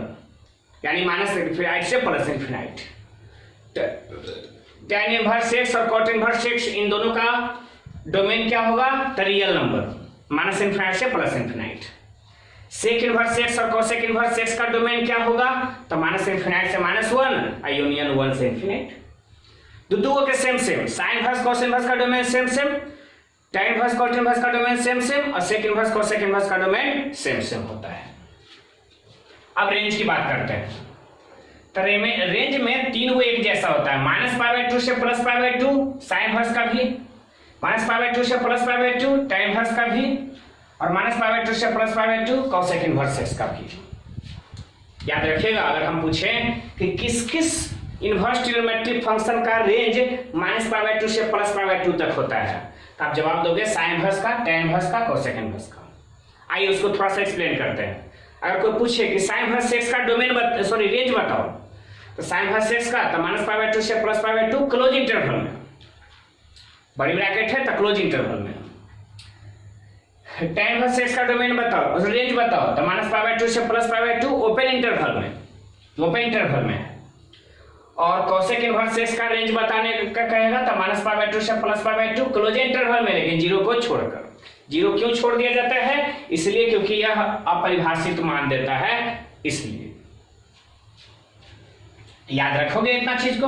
यानी -∞ से +∞। tan इनवर्स एक्स और कॉट इनवर्स एक्स, इन दोनों का डोमेन क्या होगा? तो रियल नंबर, -∞ से +∞। सेक इनवर्स एक्स और कोसेक इनवर्स एक्स का डोमेन क्या होगा? तो -∞ से -1 और यूनियन 1 से इन्फिनिट। दोनों के same sine inverse cos inverse का domain same, tan inverse cot inverse का डोमेन सेम, और सेक इनवर्स कोसेक इनवर्स का डोमेन सेम होता है। अब रेंज की बात करते हैं। तो रेंज में 3 वो एक जैसा होता है, -π/2 से +π/2 साइन इनवर्स का भी, -π/2 से +π/2 tan इनवर्स का भी, और -π/2 से +π/2 कॉसेक इनवर्स एक्स का भी। याद रखिएगा, अगर हम पूछें कि किस किस इनवर्स ट्रिग्नोमेट्रिक फंक्शन का रेंज -π/2 से +π/2 तक होता है, तो आप जवाब दोगे साइन इनवर्स का, tan इनवर्स का, कॉसेक इनवर्स का। आइए उसको थोड़ा सा एक्सप्लेन करते हैं। अगर कोई पूछे कि साइन इनवर्स एक्स का डोमेन रेंज बताओ, तो साइन इनवर्स एक्स का तो -π/2 से +π/2 क्लोज इंटरवल में, बड़ी ब्रैकेट है तो क्लोज इंटरवल में। tan इनवर्स x का डोमेन बताओ, रेंज बताओ, तो -π/2 से +π/2 ओपन इंटरवल में है। और कोसेक इनवर्स x का रेंज बताने का कहेगा तो -π/2 से +π/2 क्लोज इंटरवल में, लेकिन 0 को छोड़कर। 0 क्यों छोड़ दिया जाता है? इसलिए क्योंकि यह अपरिभाषित मान देता है, इसलिए। याद रखोगे इतना चीज को?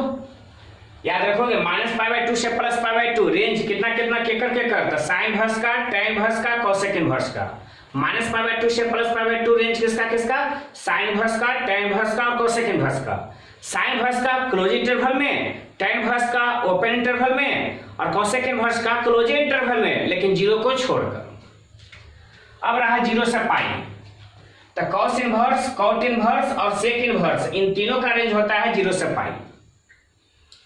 याद रखोगे -π/2 से +π/2 रेंज कितना कितना केकर तो साइन इनवर्स का, tan इनवर्स का, कोसेक इनवर्स का। -π/2 से +π/2 रेंज किसका? साइन इनवर्स का, tan इनवर्स का और कोसेक इनवर्स का। साइन इनवर्स का क्लोज इंटरवल में, tan इनवर्स का ओपन इंटरवल में और कोसेक इनवर्स का क्लोज इंटरवल में, लेकिन 0 को छोड़कर। अब रहा 0 से पाई, तो कॉस इनवर्स, कॉट इनवर्स और सेक इनवर्स, इन तीनों का रेंज होता है 0 से पाई।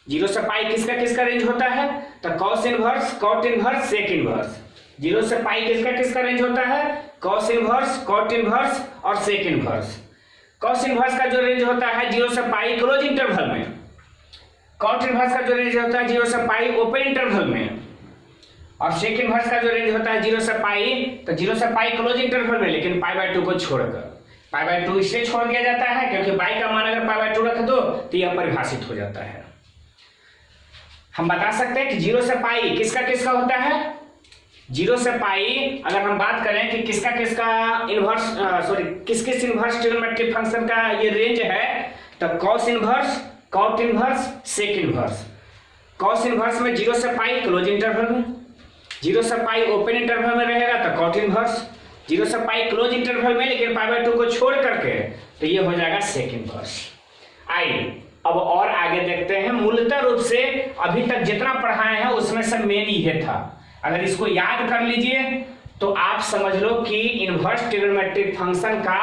0 से पाई किसका रेंज होता है? तो cos inverse, cot inverse, sec inverse. 0 से पाई किसका रेंज होता है? कॉस इनवर्स, कॉट इनवर्स और सेक इनवर्स। कॉस इनवर्स का जो रेंज होता है 0 से पाई क्लोज इंटरवल में, कॉट इनवर्स का जो रेंज होता है 0 से पाई ओपन इंटरवल में, और सेक इनवर्स का जो रेंज होता है 0 से पाई, तो 0 से पाई क्लोज इंटरवल में, लेकिन π/2 को छोड़कर। π/2 इसलिए छोड़ दिया जाता है क्योंकि पाई का मान अगर π/2 रख दो तो यह परिभाषित हो जाता है। हम बता सकते हैं कि 0 से पाई किसका होता है? 0 से पाई अगर हम बात करें कि किसका इनवर्स किस इनवर्स ट्रिग्नोमेट्रिक फंक्शन का ये रेंज है, तो cos inverse, cot inverse, sec inverse. Cos inverse में 0 से पाई क्लोज इंटरवल में, 0 से पाई ओपन इंटरवल में रहेगा तो कॉट इनवर्स, 0 से पाई क्लोज इंटरवल में लेकिन π/2 को छोड़ करके, तो ये हो जाएगा सेक इनवर्स। आइए अब और आगे देखते हैं। मूलतः रूप से अभी तक जितना पढ़ाए हैं उसमें से मेन ये था। अगर इसको याद कर लीजिए तो आप समझ लो कि इनवर्स ट्रिग्नोमेट्रिक फंक्शन का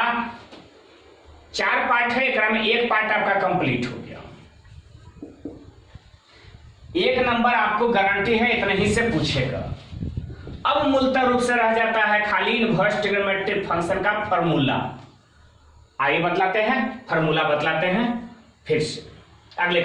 4 पार्ट है, एक में एक पार्ट आपका कंप्लीट हो गया। 1 नंबर आपको गारंटी है इतना ही से पूछेगा। अब मूलतः रूप से रह जाता है खाली इनवर्स ट्रिग्नोमेट्रिक फंक्शन का फॉर्मूला। आइए बतलाते हैं, फॉर्मूला बतलाते हैं फिर से अगले